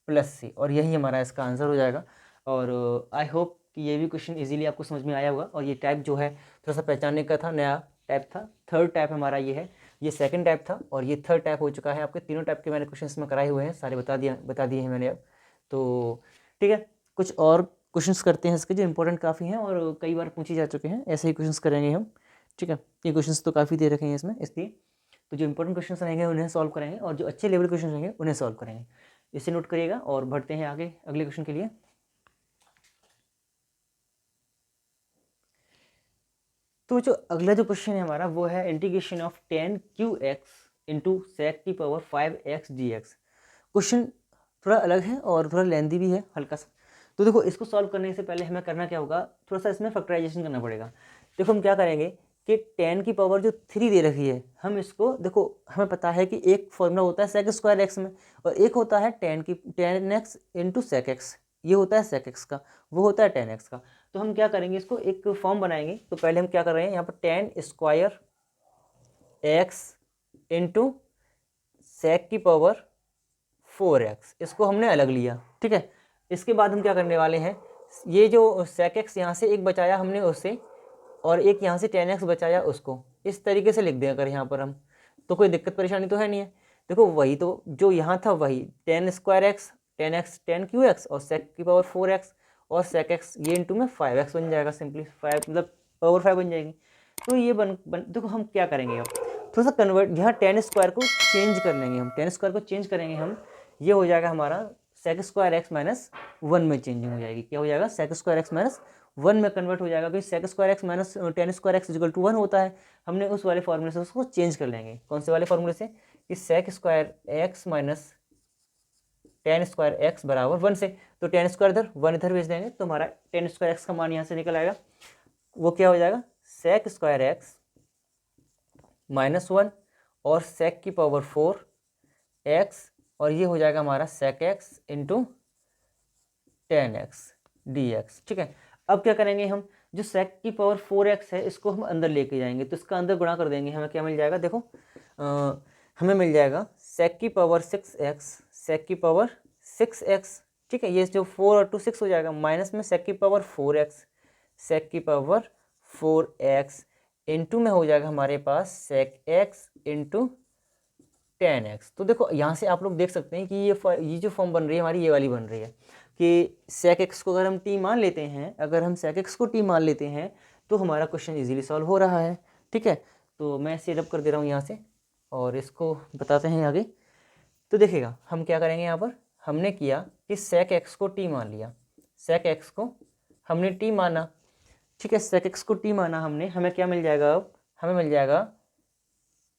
प्लस सी, और यही हमारा इसका आंसर हो जाएगा। और आई होप कि ये भी क्वेश्चन इजीली आपको समझ में आया होगा। और ये टाइप जो है थोड़ा सा पहचानने का था, नया टाइप था, थर्ड टाइप हमारा ये है, ये सेकंड टाइप था और ये थर्ड टाइप हो चुका है। आपके तीनों टाइप के मैंने क्वेश्चन इसमें कराए हुए हैं, सारे बता दिए हैं मैंने अब। तो ठीक है, कुछ और क्वेश्चंस करते हैं इसके जो इंपॉर्टेंट काफ़ी हैं और कई बार पूछे जा चुके हैं, ऐसे ही क्वेश्चंस करेंगे हम। ठीक है, ये क्वेश्चंस तो काफ़ी दे रखे हैं इसमें, इसलिए तो जो इंपॉर्टेंट क्वेश्चंस रहेंगे उन्हें सॉल्व करेंगे और जो अच्छे लेवल क्वेश्चन रहेंगे उन्हें सॉल्व करेंगे। इसे नोट करिएगा और बढ़ते हैं आगे अगले क्वेश्चन के लिए। तो जो अगला जो क्वेश्चन है हमारा वो है integration of 10qx into sec की पावर 5x dx। क्वेश्चन थोड़ा अलग है और थोड़ा लेंदी भी है हल्का सा। तो देखो इसको सॉल्व करने से पहले हमें करना क्या होगा, थोड़ा सा इसमें फैक्टराइजेशन करना पड़ेगा। देखो हम क्या करेंगे कि 10 की पावर जो 3 दे रखी है, हम इसको देखो हमें पता है कि एक फॉर्मूला होता है सेक स्क्वायर एक्स में और एक होता है 10x इंटू सेक एक्स, ये होता है सेक एक्स का, वो होता है 10x का। तो हम क्या करेंगे इसको एक फॉर्म बनाएंगे। तो पहले हम क्या कर रहे हैं यहाँ पर 10 स्क्वायर एक्स इंटू सेक की पावर 4x, इसको हमने अलग लिया। ठीक है, इसके बाद हम क्या करने वाले हैं, ये जो सेक एक्स यहाँ से एक बचाया हमने उससे और एक यहाँ से 10x बचाया उसको, इस तरीके से लिख दें अगर यहाँ पर हम, तो कोई दिक्कत परेशानी तो है नहीं है। देखो वही तो जो यहाँ था वही 10 स्क्वायर एक्स 10x 10qx और सेक की पावर 4x और सेक एक्स ये इंटू में 5x बन जाएगा, सिंपली 5 मतलब पावर 5 बन जाएगी। तो ये देखो हम क्या करेंगे अब थोड़ा सा कन्वर्ट, यहाँ टेन स्क्वायर को चेंज कर लेंगे हम, टेन स्क्वायर को चेंज करेंगे हम, ये हो जाएगा हमारा sec square x minus one में चेंजिंग हो जाएगी। क्या हो जाएगा? Sec square x minus one में कन्वर्ट हो जाएगा, क्योंकि sec square x minus tan square x equal to one होता है। हमने उस वाले फॉर्मूले से उसको चेंज कर लेंगे। कौन से वाले फॉर्मूले से? कि sec square x minus tan square x बराबर वन से, तो टेन स्क्वायर इधर वन इधर भेज देंगे तो हमारा टेन स्क्वायर एक्स का मान यहाँ से निकल आएगा। वो क्या हो जाएगा? Sec square x minus one और सेक की पावर फोर एक्स, और ये हो जाएगा हमारा sec x into tan x d x. ठीक है, अब क्या करेंगे हम, जो सेक की पावर फोर एक्स है इसको हम अंदर लेके जाएंगे, तो इसका अंदर गुणा कर देंगे। हमें क्या मिल जाएगा? देखो हमें मिल जाएगा सेक की पावर सिक्स एक्स, सेक की पावर सिक्स एक्स। ठीक है, ये जो फोर और टू सिक्स हो जाएगा, माइनस में सेक की पावर फोर एक्स, सेक की पावर फोर एक्स इंटू में हो जाएगा हमारे पास sec x into tan x. तो देखो यहाँ से आप लोग देख सकते हैं कि ये जो फॉर्म बन रही है हमारी, ये वाली बन रही है कि सेक एक्स को अगर हम टी मान लेते हैं, अगर हम सेक एक्स को टी मान लेते हैं तो हमारा क्वेश्चन इजीली सॉल्व हो रहा है। ठीक है, तो मैं इसे रब कर दे रहा हूँ यहाँ से और इसको बताते हैं आगे। तो देखिएगा हम क्या करेंगे यहाँ पर, हमने किया कि सेक एक्स को टी मान लिया, सेक एक्स को हमने टी माना। ठीक है, सेक एक्स को टी माना हमने, हमें क्या मिल जाएगा? अब हमें मिल जाएगा,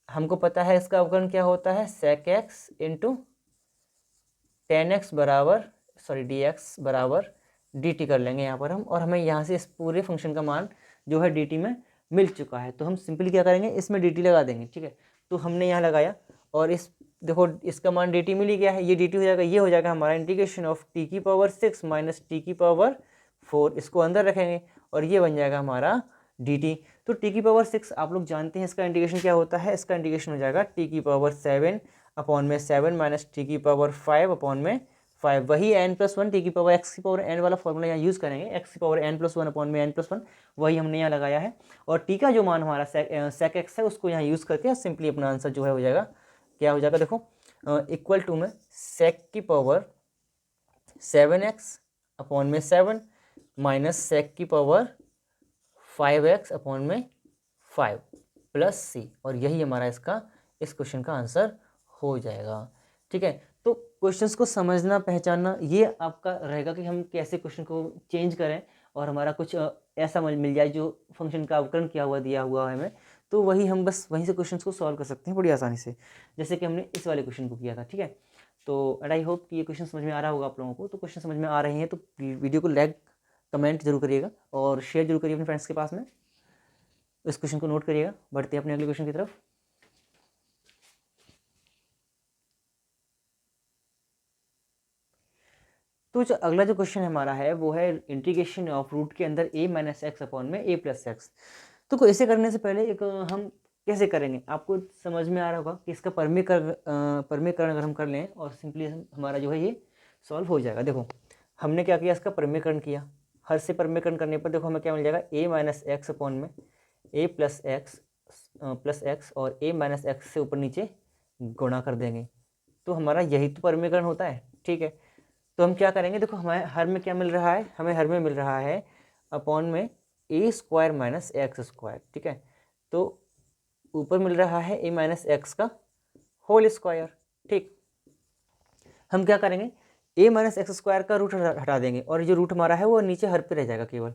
हमको पता है इसका अवकलन क्या होता है, sec x into tan x बराबर सॉरी डी एक्स बराबर डी टी कर लेंगे यहाँ पर हम, और हमें यहाँ से इस पूरे फंक्शन का मान जो है डी टी में मिल चुका है। तो हम सिंपली क्या करेंगे, इसमें डी टी लगा देंगे। ठीक है, तो हमने यहाँ लगाया और इस देखो इसका मान डी टी मिल ही गया है, ये डी टी हो जाएगा, ये हो जाएगा हमारा इंटीग्रेशन ऑफ टी की पावर सिक्स माइनस टी की पावर फोर, इसको अंदर रखेंगे और ये बन जाएगा हमारा डी टी। तो टी की पावर सिक्स आप लोग जानते हैं इसका इंटीग्रेशन क्या होता है, इसका इंटीग्रेशन हो जाएगा टी की पावर सेवन अपॉन में सेवन माइनस टी की पावर फाइव अपॉन में फाइव, वही एन प्लस वन टी की पावर एक्स की पावर एन वाला फॉर्मूला यहाँ यूज़ करेंगे, एक्स की power n plus one upon में एन प्लस वन, वही हमने यहाँ लगाया है। और टी का जो मान हमारा सेक एक्स है उसको यहाँ यूज़ करके सिंपली अपना आंसर जो है हो जाएगा, क्या हो जाएगा? देखो इक्वल टू में सेक की पावर सेवन एक्स अपॉन में सेवन माइनस सेक की पावर फाइव एक्स अपॉन में फाइव प्लस सी, और यही हमारा इसका इस क्वेश्चन का आंसर हो जाएगा। ठीक है, तो क्वेश्चंस को समझना पहचानना ये आपका रहेगा कि हम कैसे क्वेश्चन को चेंज करें और हमारा कुछ ऐसा मिल जाए जो फंक्शन का अवकलन किया हुआ दिया हुआ है हमें, तो वही हम बस वहीं से क्वेश्चंस को सॉल्व कर सकते हैं बड़ी आसानी से, जैसे कि हमने इस वाले क्वेश्चन को किया था। ठीक है, तो एंड आई होप कि ये क्वेश्चन समझ में आ रहा होगा आप लोगों को। तो क्वेश्चन समझ में आ रहे हैं तो वीडियो को लाइक कमेंट जरूर करिएगा और शेयर जरूर करिए अपने फ्रेंड्स के पास में। इस क्वेश्चन को नोट करिएगा। बढ़ते हैं अपने अगले क्वेश्चन की तरफ। तो जो अगला जो क्वेश्चन हमारा है वो है इंटीग्रेशन ऑफ रूट के अंदर a माइनस एक्स अपॉन में a प्लस एक्स। तो इसे करने से पहले एक हम कैसे करेंगे आपको समझ में आ रहा होगा कि इसका परमीकरण अगर हम कर लें और सिंपली हमारा जो है ये सॉल्व हो जाएगा। देखो हमने क्या किया, इसका परमीकरण किया, हर से परमीकरण करने पर देखो हमें क्या मिल जाएगा, a माइनस एक्स अपॉन में a प्लस एक्स और a माइनस एक्स से ऊपर नीचे गुणा कर देंगे, तो हमारा यही तो परमीकरण होता है। ठीक है, तो हम क्या करेंगे, देखो हमें हर में क्या मिल रहा है, हमें हर में मिल रहा है अपॉन में a square minus x square. ठीक है, तो ऊपर मिल रहा है ए माइनस एक्स का होल स्क्वायर। ठीक, हम क्या करेंगे, ए माइनस एक्स स्क्वायर का रूट हटा देंगे और जो रूट हमारा है वो नीचे हर पे रह जाएगा केवल।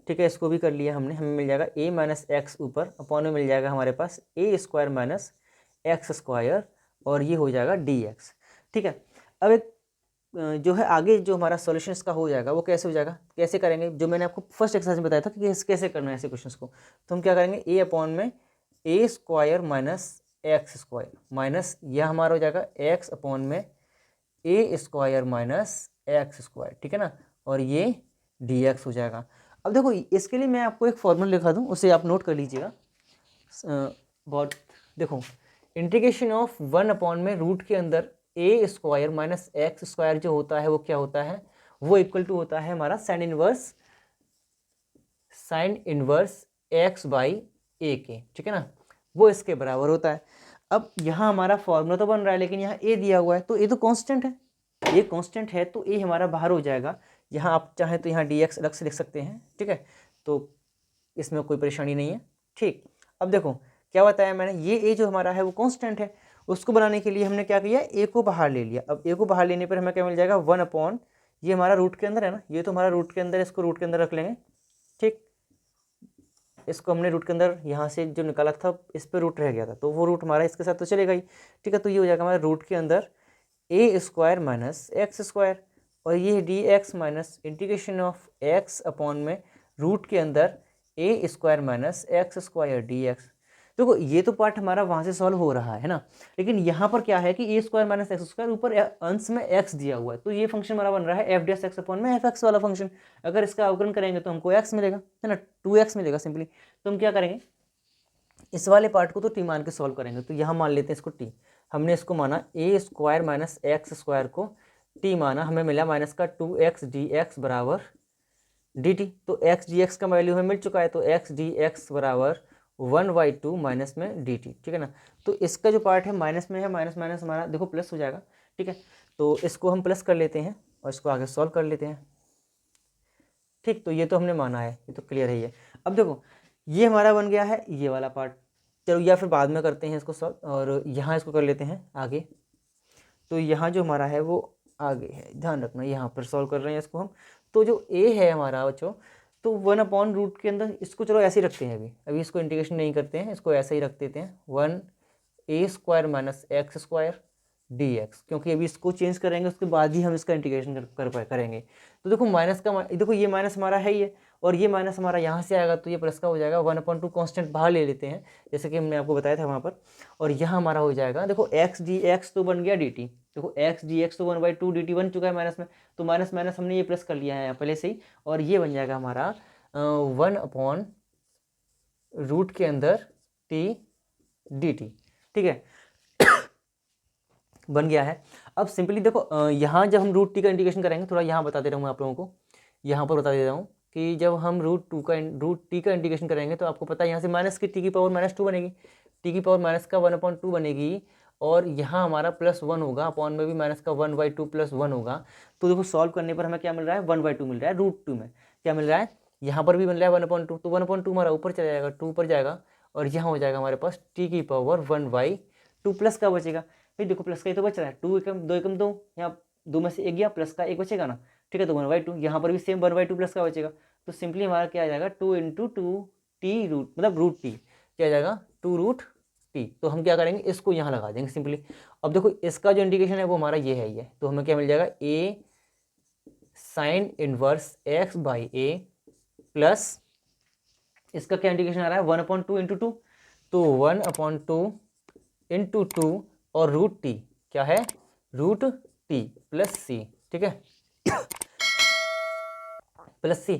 ठीक है, इसको भी कर लिया हमने, हमें मिल जाएगा ए माइनस एक्स ऊपर अपॉन में मिल जाएगा हमारे पास ए स्क्वायर माइनस एक्स स्क्वायर और ये हो जाएगा डी एक्स। ठीक है, अब एक जो है आगे जो हमारा सॉल्यूशन इसका हो जाएगा वो कैसे हो जाएगा, कैसे करेंगे, जो मैंने आपको फर्स्ट एक्सरसाइज में बताया था कि कैसे करना है ऐसे क्वेश्चंस को। तो हम क्या करेंगे, ए अपॉन में a square minus x square minus यह हमारा हो जाएगा एक्स अपॉन में a square minus x square. ठीक है ना, और ये डी एक्स हो जाएगा। अब देखो इसके लिए मैं आपको एक फॉर्मूला लिखा दूँ, उसे आप नोट कर लीजिएगा। बहुत देखो इंटीग्रेशन ऑफ वन अपॉन में रूट के अंदर a square minus x square जो होता है वो क्या होता है, वो इक्वल टू होता है हमारा साइन इनवर्स एक्स बाई ए के। ठीक है ना, वो इसके बराबर होता है। अब यहाँ हमारा फॉर्मूला तो बन रहा है लेकिन यहाँ ए दिया हुआ है, तो ए तो कांस्टेंट है, ये कांस्टेंट है तो ए हमारा बाहर हो जाएगा। यहाँ आप चाहें तो यहाँ डी एक्स अलग से लिख सकते हैं। ठीक है, तो इसमें कोई परेशानी नहीं है। ठीक, अब देखो क्या बताया मैंने, ये ए जो हमारा है वो कांस्टेंट है, उसको बनाने के लिए हमने क्या किया, ए को बाहर ले लिया। अब ए को बाहर लेने पर हमें क्या मिल जाएगा, 1 अपॉन, ये हमारा रूट के अंदर है ना, ये तो हमारा रूट के अंदर, इसको रूट के अंदर रख लेंगे, ठीक। इसको हमने रूट के अंदर यहाँ से जो निकाला था इस पर रूट रह गया था, तो वो रूट हमारा इसके साथ तो चलेगा ही, ठीक है। तो ये हो जाएगा हमारा रूट के अंदर a square minus x square, और ये d x minus integration of x upon में रूट के अंदर a square minus x square d x. देखो ये तो पार्ट हमारा वहाँ से सॉल्व हो रहा है ना, लेकिन यहाँ पर क्या है कि ए स्क्वायर माइनस एक्स स्क्वायर, ऊपर अंश में एक्स दिया हुआ है, तो ये फंक्शन हमारा बन रहा है एफ डी एक्स अपॉन में एफ एक्स वाला फंक्शन। अगर इसका अवकलन करेंगे तो हमको एक्स मिलेगा, है ना, 2x मिलेगा सिंपली। तो हम क्या करेंगे, इस वाले पार्ट को तो टी मान के सॉल्व करेंगे। तो यहाँ मान लेते हैं इसको टी, हमने इसको माना ए स्क्वायर माइनस एक्स स्क्वायर को टी माना, हमें मिला माइनस का 2x डी एक्स बराबर डी टी। तो x डी एक्स का वैल्यू हमें मिल चुका है, तो x डी एक्स बराबर 1/2 माइनस में डी टी, ठीक है ना। तो इसका जो पार्ट है माइनस में है, माइनस माइनस हमारा देखो प्लस हो जाएगा, ठीक है। तो इसको हम प्लस कर लेते हैं और इसको आगे सॉल्व कर लेते हैं, ठीक। तो ये तो हमने माना है, ये तो क्लियर है ये। अब देखो ये हमारा बन गया है ये वाला पार्ट, चलो या फिर बाद में करते हैं इसको सॉल्व, और यहाँ इसको कर लेते हैं आगे। तो यहाँ जो हमारा है वो आगे है, ध्यान रखना, यहाँ पर सॉल्व कर रहे हैं इसको हम। तो जो ए है हमारा बच्चों, तो 1 अपॉन रूट के अंदर, इसको चलो ऐसे ही रखते हैं, अभी इसको इंटीग्रेशन नहीं करते हैं, इसको ऐसे ही रख देते हैं 1 a square minus x square d x, क्योंकि अभी इसको चेंज करेंगे उसके बाद ही हम इसका इंटीग्रेशन करेंगे। तो देखो माइनस का देखो ये माइनस हमारा है ये, और ये माइनस हमारा यहाँ से आएगा तो ये प्लस का हो जाएगा। 1/2 कॉन्स्टेंट बाहर ले लेते हैं, जैसे कि हमने आपको बताया था वहाँ पर, और यहाँ हमारा हो जाएगा देखो एक्स डी एक्स तो बन गया डी टी। देखो एक्स डी एक्स तो 1/2 डी टी बन चुका है माइनस में, तो माइनस माइनस हमने ये प्लस कर लिया है पहले से ही, और ये बन जाएगा हमारा 1 अपॉन रूट के अंदर टी डी टी, ठीक है, बन गया है। अब सिंपली देखो यहाँ जब हम रूट टी का इंटीग्रेशन करेंगे, थोड़ा यहाँ बता दे रहा हूँ आप लोगों को, यहाँ पर बता दे रहा हूँ कि जब हम रूट टी का इंटीग्रेशन करेंगे तो आपको पता है यहाँ से माइनस की टी की पावर -2 बनेगी, टी की पावर माइनस का 1/2 बनेगी, और यहाँ हमारा +1 होगा, अपॉन में भी माइनस का 1/2 + 1 होगा। तो देखो सॉल्व करने पर हमें क्या मिल रहा है, 1/2 मिल रहा है, रूट 2 में क्या मिल रहा है, यहाँ पर भी मिल रहा है 1/2, तो 1/2 हमारा ऊपर चला जाएगा, 2 ऊपर जाएगा, और यहाँ हो जाएगा हमारे पास टी की पावर 1/2 प्लस का बचेगा। भाई देखो प्लस का ही तो बच रहा है, 2 एकम 2 एकम 2, यहाँ 2 में से 1 गया, प्लस का 1 बचेगा ना, ठीक है। तो 1/2 यहाँ पर भी सेम 1/2 प्लस का बचेगा, तो सिंपली हमारा क्या आ जाएगा 2 × 2 टी रूट, मतलब रूट टी क्या आ जाएगा 2 रूट टी। तो हम क्या करेंगे, इसको यहाँ लगा देंगे सिंपली। अब देखो इसका जो इंडिकेशन है वो हमारा ये है, ये तो हमें क्या मिल जाएगा, a sine inverse x by a plus इसका क्या इंडिकेशन आ रहा है 1/2 × 2, तो 1/2 × 2 और रूट टी क्या है, रूट टी प्लस सी, ठीक है, प्लस सी।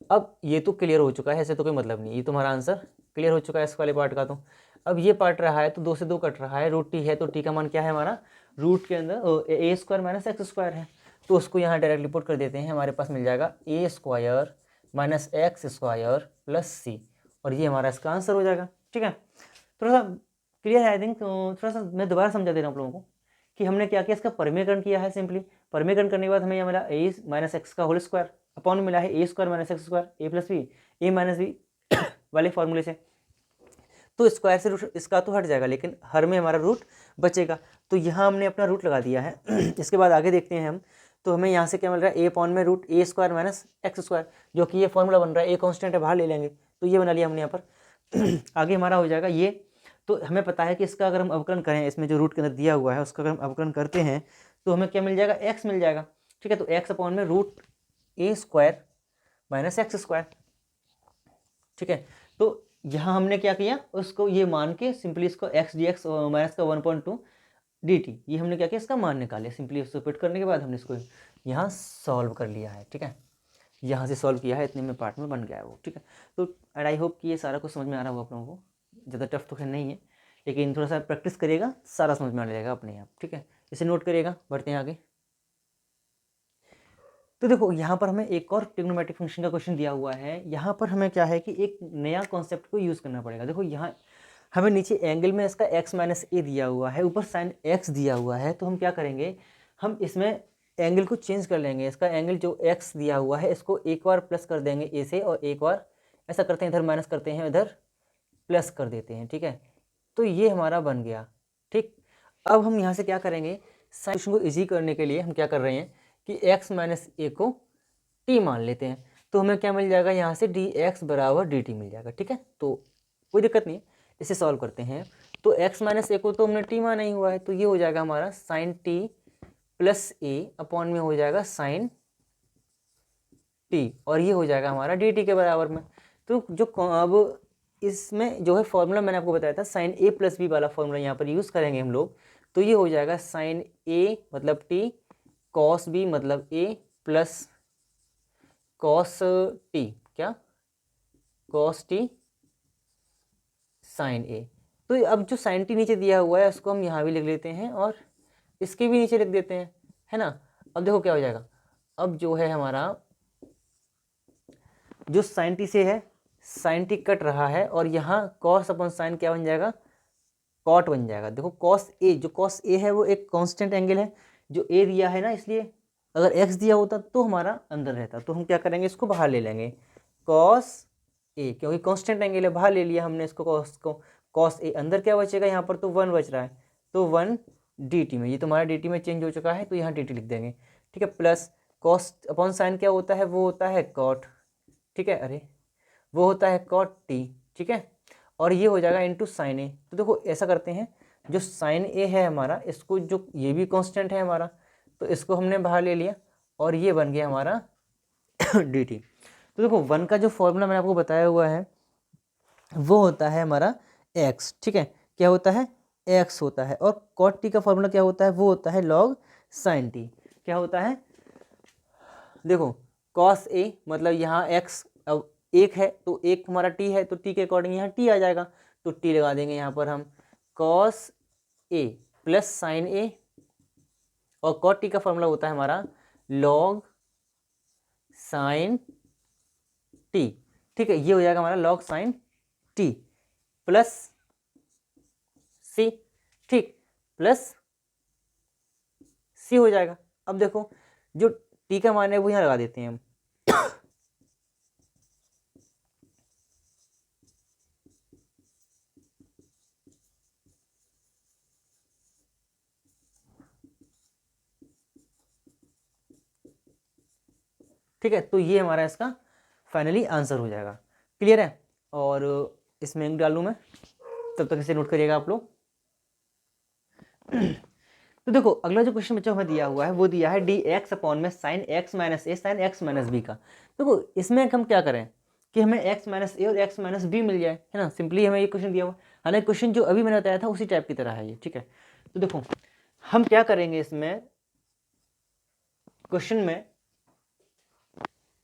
अब ये तो क्लियर हो चुका है, ऐसे तो कोई मतलब नहीं, ये तुम्हारा आंसर क्लियर हो चुका है इस वाले पार्ट का। तो अब ये पार्ट रहा है तो 2 से 2 कट रहा है, रूट टी है तो टी का मान क्या है हमारा, रूट के अंदर a square minus x square है, तो उसको यहाँ डायरेक्टली पुट कर देते हैं, हमारे पास मिल जाएगा a square minus x square plus c, और ये हमारा इसका आंसर हो जाएगा, ठीक है। थोड़ा सा क्लियर है आई थिंक। थोड़ा सा मैं दोबारा समझा दे रहा हूँ आप लोगों को कि हमने क्या किया, इसका परिमेयकरण किया है। सिंपली परिमेयकरण करने के बाद हमें यहाँ मिला ए माइनस एक्स का होल स्क्वायर अपॉन मिला है ए स्क्वायर माइनस एक्स स्क्वायर ए प्लस बी, ए माइनस बी वाले फॉर्मूले से। तो स्क्वायर से रूट इसका तो हट जाएगा, लेकिन हर में हमारा रूट बचेगा, तो यहाँ हमने अपना रूट लगा दिया है। इसके बाद आगे देखते हैं हम, तो हमें यहाँ से क्या मिल रहा है, ए अपॉन में रूट ए स्क्वायर माइनस एक्स स्क्वायर, जो कि ये फॉर्मूला बन रहा है, ए कॉन्स्टेंट है बाहर ले लेंगे, तो ये बना लिया हमने यहाँ पर। आगे हमारा हो जाएगा ये, तो हमें पता है कि इसका अगर हम अवकलन करें, इसमें जो रूट के अंदर दिया हुआ है उसका अगर हम अवकलन करते हैं तो हमें क्या मिल जाएगा, एक्स मिल जाएगा, ठीक है। तो एक्स अपॉन में रूट ए स्क्वायर माइनस एक्स स्क्वायर, ठीक है। तो यहाँ हमने क्या किया, उसको ये मान के सिंपली इसको एक्स डी एक्स माइनस का 1/2 डी टी, ये हमने क्या किया, इसका मान निकाले। सिंपली उसको पुट करने के बाद हमने इसको यहाँ सॉल्व कर लिया है, ठीक है, यहाँ से सॉल्व किया है, इतने में पार्ट में बन गया है वो, ठीक है। तो एंड आई होप कि ये सारा कुछ समझ में आ रहा होगा आप लोगों को, ज़्यादा टफ तो खैर नहीं है, लेकिन थोड़ा सा प्रैक्टिस करिएगा सारा समझ में आ जाएगा अपने आप, ठीक है। इसे नोट करिएगा, बढ़ते हैं आगे। तो देखो यहाँ पर हमें एक और ट्रिग्नोमेट्रिक फंक्शन का क्वेश्चन दिया हुआ है। यहाँ पर हमें क्या है कि एक नया कॉन्सेप्ट को यूज़ करना पड़ेगा। देखो यहाँ हमें नीचे एंगल में इसका x माइनस ए दिया हुआ है, ऊपर साइन x दिया हुआ है, तो हम क्या करेंगे, हम इसमें एंगल को चेंज कर लेंगे। इसका एंगल जो x दिया हुआ है इसको एक बार प्लस कर देंगे a से, और एक बार ऐसा करते हैं इधर माइनस करते हैं, इधर प्लस कर देते हैं, ठीक है। तो ये हमारा बन गया, ठीक। अब हम यहाँ से क्या करेंगे, साइन को इजी करने के लिए हम क्या कर रहे हैं कि x माइनस ए को t मान लेते हैं। तो हमें क्या मिल जाएगा यहाँ से dx बराबर dt मिल जाएगा, ठीक है। तो कोई दिक्कत नहीं है, इसे सॉल्व करते हैं। तो x माइनस ए को तो हमने t माना ही हुआ है, तो ये हो जाएगा हमारा साइन t प्लस ए अपॉन में हो जाएगा साइन t, और ये हो जाएगा हमारा dt के बराबर में। तो जो अब इसमें जो है फॉर्मूला मैंने आपको बताया था साइन ए प्लस बी वाला फॉर्मूला यहाँ पर यूज़ करेंगे हम लोग। तो ये हो जाएगा साइन ए मतलब t कॉस बी मतलब a प्लस कॉस टी, क्या कॉस टी साइन ए। तो अब जो साइन टी नीचे दिया हुआ है उसको हम यहाँ भी लिख लेते हैं और इसके भी नीचे लिख देते हैं, है ना। अब देखो क्या हो जाएगा, अब जो है हमारा जो साइन टी से है साइन टी कट रहा है और यहाँ कॉस अपन साइन क्या बन जाएगा, कॉट बन जाएगा। देखो कॉस ए, जो कॉस ए है वो एक कांस्टेंट एंगल है, जो ए दिया है ना, इसलिए अगर एक्स दिया होता तो हमारा अंदर रहता। तो हम क्या करेंगे, इसको बाहर ले लेंगे कॉस ए, क्योंकि कांस्टेंट एंगल है, बाहर ले लिया हमने इसको कॉस को। कॉस ए अंदर क्या बचेगा, यहाँ पर तो 1 बच रहा है, तो 1 dt में, ये तुम्हारा dt में चेंज हो चुका है तो यहाँ dt लिख देंगे, ठीक है। प्लस कॉस अपॉन साइन क्या होता है, वो होता है कॉट, ठीक है, अरे वो होता है कॉट टी, ठीक है। और ये हो जाएगा इंटू साइन ए। तो देखो ऐसा करते हैं, जो साइन ए है हमारा, इसको जो ये भी कांस्टेंट है हमारा, तो इसको हमने बाहर ले लिया और ये बन गया हमारा डी टी। तो देखो 1 का जो फॉर्मूला मैंने आपको बताया हुआ है वो होता है हमारा x, ठीक है, क्या होता है x होता है। और cot t का फॉर्मूला क्या होता है, वो होता है log sin t, क्या होता है, देखो cos a मतलब यहाँ x अब 1 है तो 1 हमारा t है, तो t के अकॉर्डिंग यहाँ t आ जाएगा, तो t लगा देंगे यहाँ पर हम cos a plus sign a, और cot t का फॉर्मूला होता है हमारा log sin t, ठीक है। ये हो जाएगा हमारा log sin t plus c, ठीक, प्लस c हो जाएगा। अब देखो जो t का मान है वो यहाँ लगा देते हैं हम ठीक है। तो ये हमारा इसका फाइनली आंसर हो जाएगा, क्लियर है। और इसमें इंक डालूँ मैं, तब तक इसे नोट करिएगा आप लोग। तो देखो अगला जो क्वेश्चन बच्चों हमें दिया हुआ है वो दिया है डी एक्स अपॉन में साइन एक्स माइनस ए साइन एक्स माइनस बी का। देखो इसमें हम क्या करें कि हमें एक्स माइनस ए और एक्स माइनस बी मिल जाए, है ना। सिंपली हमें ये क्वेश्चन दिया हुआ, हालांकि क्वेश्चन जो अभी मैंने बताया था उसी टाइप की तरह है ये, ठीक है। तो देखो हम क्या करेंगे इसमें क्वेश्चन में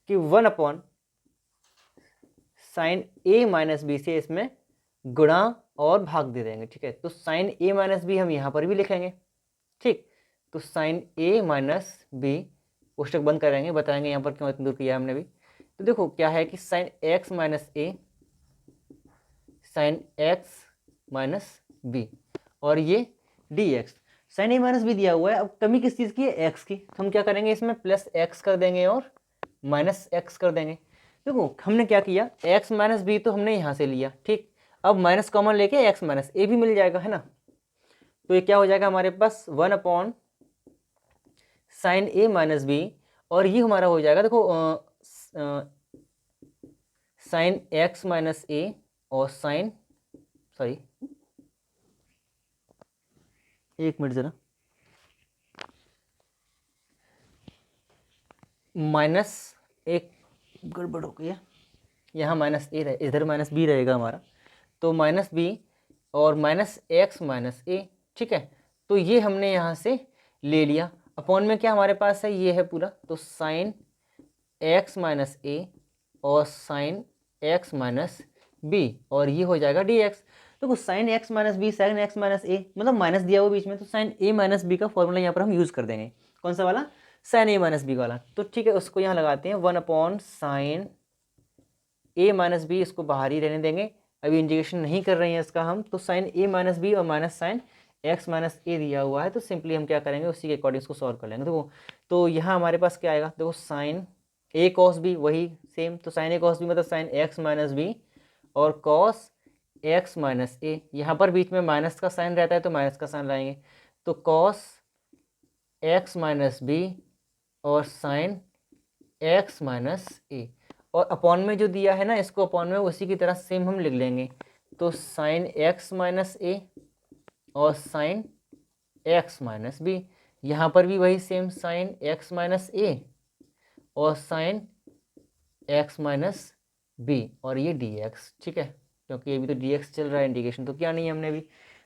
कि 1 upon sine a minus B से इसमें गुणा और भाग दे देंगे, ठीक है। तो साइन ए माइनस बी हम यहाँ पर भी लिखेंगे, ठीक। तो साइन ए माइनस बी कोष्टक बंद करेंगे, बताएंगे यहाँ पर क्यों इतना दूर किया हमने भी। तो देखो क्या है कि साइन एक्स माइनस ए साइन एक्स माइनस बी, और ये d x. Sign a minus B दिया हुआ है, अब कमी किस चीज़ की है, एक्स की। तो हम क्या करेंगे इसमें प्लस एक्स कर देंगे और माइनस एक्स कर देंगे। देखो हमने क्या किया, एक्स माइनस बी तो हमने यहाँ से लिया, ठीक। अब माइनस कॉमन लेके एक्स माइनस ए भी मिल जाएगा, है ना। तो ये क्या हो जाएगा हमारे पास 1 upon sine a minus b, और ये हमारा हो जाएगा देखो साइन एक्स माइनस ए और साइन, सॉरी एक मिनट जरा, माइनस एक गड़बड़ हो गई है, यहाँ माइनस ए रहे, इधर माइनस बी रहेगा हमारा, तो माइनस बी और माइनस एक्स माइनस ए, ठीक है। तो ये हमने यहाँ से ले लिया, अपॉन में क्या हमारे पास है, ये है पूरा, तो साइन एक्स माइनस ए और साइन एक्स माइनस बी, और ये हो जाएगा डी एक्स। तो कुछ sine x minus b sine x minus a, मतलब माइनस दिया हुआ बीच में, तो साइन ए माइनस बी का फॉर्मूला यहाँ पर हम यूज़ कर देंगे, कौन सा वाला, साइन ए माइनस बी वाला। तो ठीक है, उसको यहाँ लगाते हैं 1 upon sine a minus B, इसको बाहर ही रहने देंगे, अभी इंटीग्रेशन नहीं कर रहे हैं इसका हम। तो साइन ए माइनस बी और माइनस साइन एक्स माइनस ए दिया हुआ है, तो सिंपली हम क्या करेंगे उसी के अकॉर्डिंग इसको सॉल्व कर लेंगे। देखो तो यहाँ हमारे पास क्या आएगा, देखो साइन ए कॉस बी वही सेम, तो साइन ए कॉस बी मतलब साइन एक्स माइनस बी और कॉस एक्स माइनस ए, यहाँ पर बीच में माइनस का साइन रहता है तो माइनस का साइन लाएंगे, तो कॉस एक्स माइनस बी और साइन एक्स माइनस ए, और अपॉन में जो दिया है ना इसको अपॉन में उसी की तरह सेम हम लिख लेंगे, तो साइन एक्स माइनस ए और साइन एक्स माइनस बी, यहाँ पर भी वही सेम साइन एक्स माइनस ए और साइन एक्स माइनस बी और ये डी एक्स, ठीक है, क्योंकि ये भी तो डी एक्स चल रहा है इंटीग्रेशन, तो क्या नहीं है हमने भी।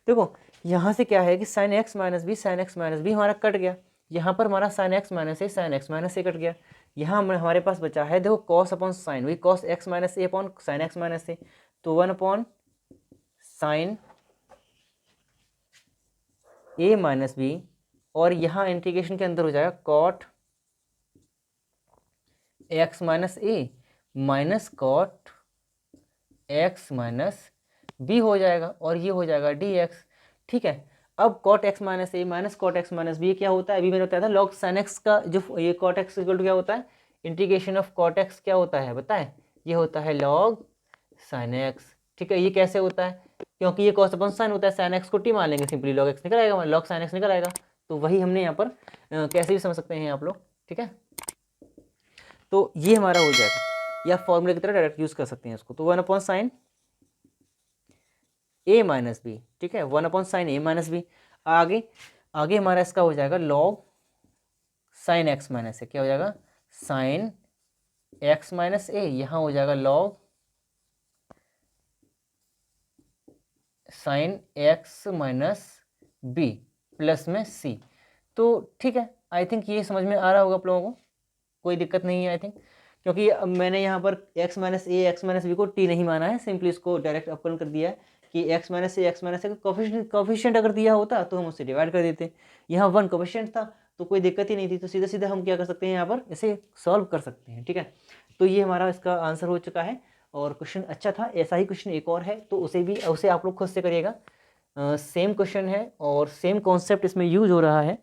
देखो यहाँ से क्या है कि साइन एक्स माइनस बी हमारा कट गया, यहाँ पर हमारा साइन एक्स माइनस ए कट गया, यहाँ हमारे पास बचा है देखो कॉस अपॉन साइन, वही cos x minus a upon sine x minus a, तो 1 upon sine a minus b, और यहाँ इंटीग्रेशन के अंदर हो जाएगा cot x minus a minus cot x minus b हो जाएगा, और ये हो जाएगा डी एक्स, ठीक है। अब cot x minus a minus cot x minus b क्या होता है, अभी मैंने बताया था लॉग साइन एक्स का, जो ये कॉट एक्स इक्वल टू क्या होता है, इंटीग्रेशन ऑफ कॉट एक्स क्या होता है बताए, ये होता है लॉग साइन एक्स, ठीक है। ये कैसे होता है, क्योंकि ये कॉस अपॉन साइन होता है, साइन एक्स को टी मान लेंगे सिंपली, लॉग एक्स निकल आएगा, लॉग साइन एक्स निकल आएगा, तो वही हमने यहाँ पर कैसे भी समझ सकते हैं आप लोग, ठीक है। तो ये हमारा हो जाएगा, या फॉर्मूले की तरह डायरेक्ट यूज कर सकते हैं इसको, तो 1 upon sine a minus b, ठीक है, 1 upon sine a minus B, आगे आगे हमारा इसका हो जाएगा लॉग साइन एक्स माइनस ए, क्या हो जाएगा साइन एक्स माइनस ए, यहाँ हो जाएगा log sine x minus b plus में सी, तो ठीक है, आई थिंक ये समझ में आ रहा होगा आप लोगों को, कोई दिक्कत नहीं है आई थिंक, क्योंकि अब मैंने यहाँ पर x minus a x minus b को टी नहीं माना है, सिंपली इसको डायरेक्ट अपकरण कर दिया है कि एक्स माइनस ए का कोफिशिएंट अगर दिया होता तो हम उससे डिवाइड कर देते, यहाँ 1 कोफिशिएंट था तो कोई दिक्कत ही नहीं थी, तो सीधा सीधा हम क्या कर सकते हैं यहाँ पर इसे सॉल्व कर सकते हैं, ठीक है। तो ये हमारा इसका आंसर हो चुका है, और क्वेश्चन अच्छा था, ऐसा ही क्वेश्चन एक और है तो उसे आप लोग खुद से करिएगा, सेम क्वेश्चन है और सेम कॉन्सेप्ट इसमें यूज हो रहा है,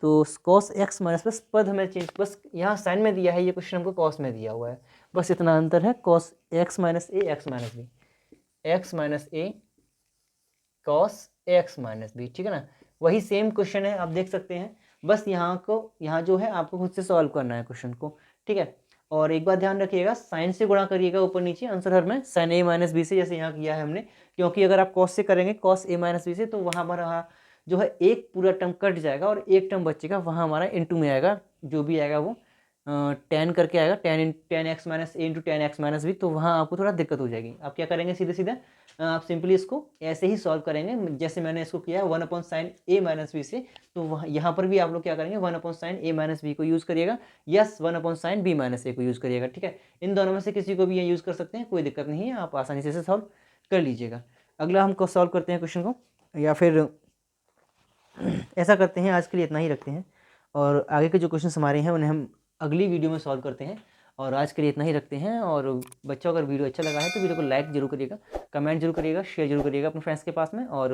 तो कॉस एक्स माइनस बस पद हमें चेंज, बस यहाँ साइन में दिया है, ये क्वेश्चन हमको कॉस में दिया हुआ है, बस इतना अंतर है, cos x minus a x minus b, x minus a cos x minus b, ठीक है ना, वही सेम क्वेश्चन है, आप देख सकते हैं, बस यहाँ जो है आपको खुद से सॉल्व करना है क्वेश्चन को, ठीक है। और एक बात ध्यान रखिएगा, साइन से गुणा करिएगा ऊपर नीचे आंसर हर में, साइन ए माइनस बी से, जैसे यहाँ किया है हमने, क्योंकि अगर आप कॉस से करेंगे कॉस ए माइनस बी से, तो वहाँ पर जो है एक पूरा टर्म कट जाएगा और एक टर्म बचेगा, वहाँ हमारा इनटू में आएगा, जो भी आएगा वो टेन करके आएगा, tan x minus a into tan x minus b, तो वहाँ आपको थोड़ा दिक्कत हो जाएगी। आप क्या करेंगे, सीधे सीधे आप सिंपली इसको ऐसे ही सॉल्व करेंगे जैसे मैंने इसको किया है 1 upon sine a minus B से, तो वहाँ यहाँ पर भी आप लोग क्या करेंगे 1 upon sine a minus b को यूज़ करिएगा, yes 1 upon sine b minus a को यूज़ करिएगा, ठीक है। इन दोनों में से किसी को भी ये यूज़ कर सकते हैं, कोई दिक्कत नहीं है, आप आसानी से सॉल्व कर लीजिएगा। अगला हम सॉल्व करते हैं क्वेश्चन को, या फिर ऐसा करते हैं आज के लिए इतना ही रखते हैं, और आगे के जो क्वेश्चन हमारे हैं उन्हें हम अगली वीडियो में सॉल्व करते हैं, और आज के लिए इतना ही रखते हैं। और बच्चों अगर वीडियो अच्छा लगा है तो वीडियो को लाइक जरूर करिएगा, कमेंट जरूर करिएगा, शेयर जरूर करिएगा अपने फ्रेंड्स के पास में, और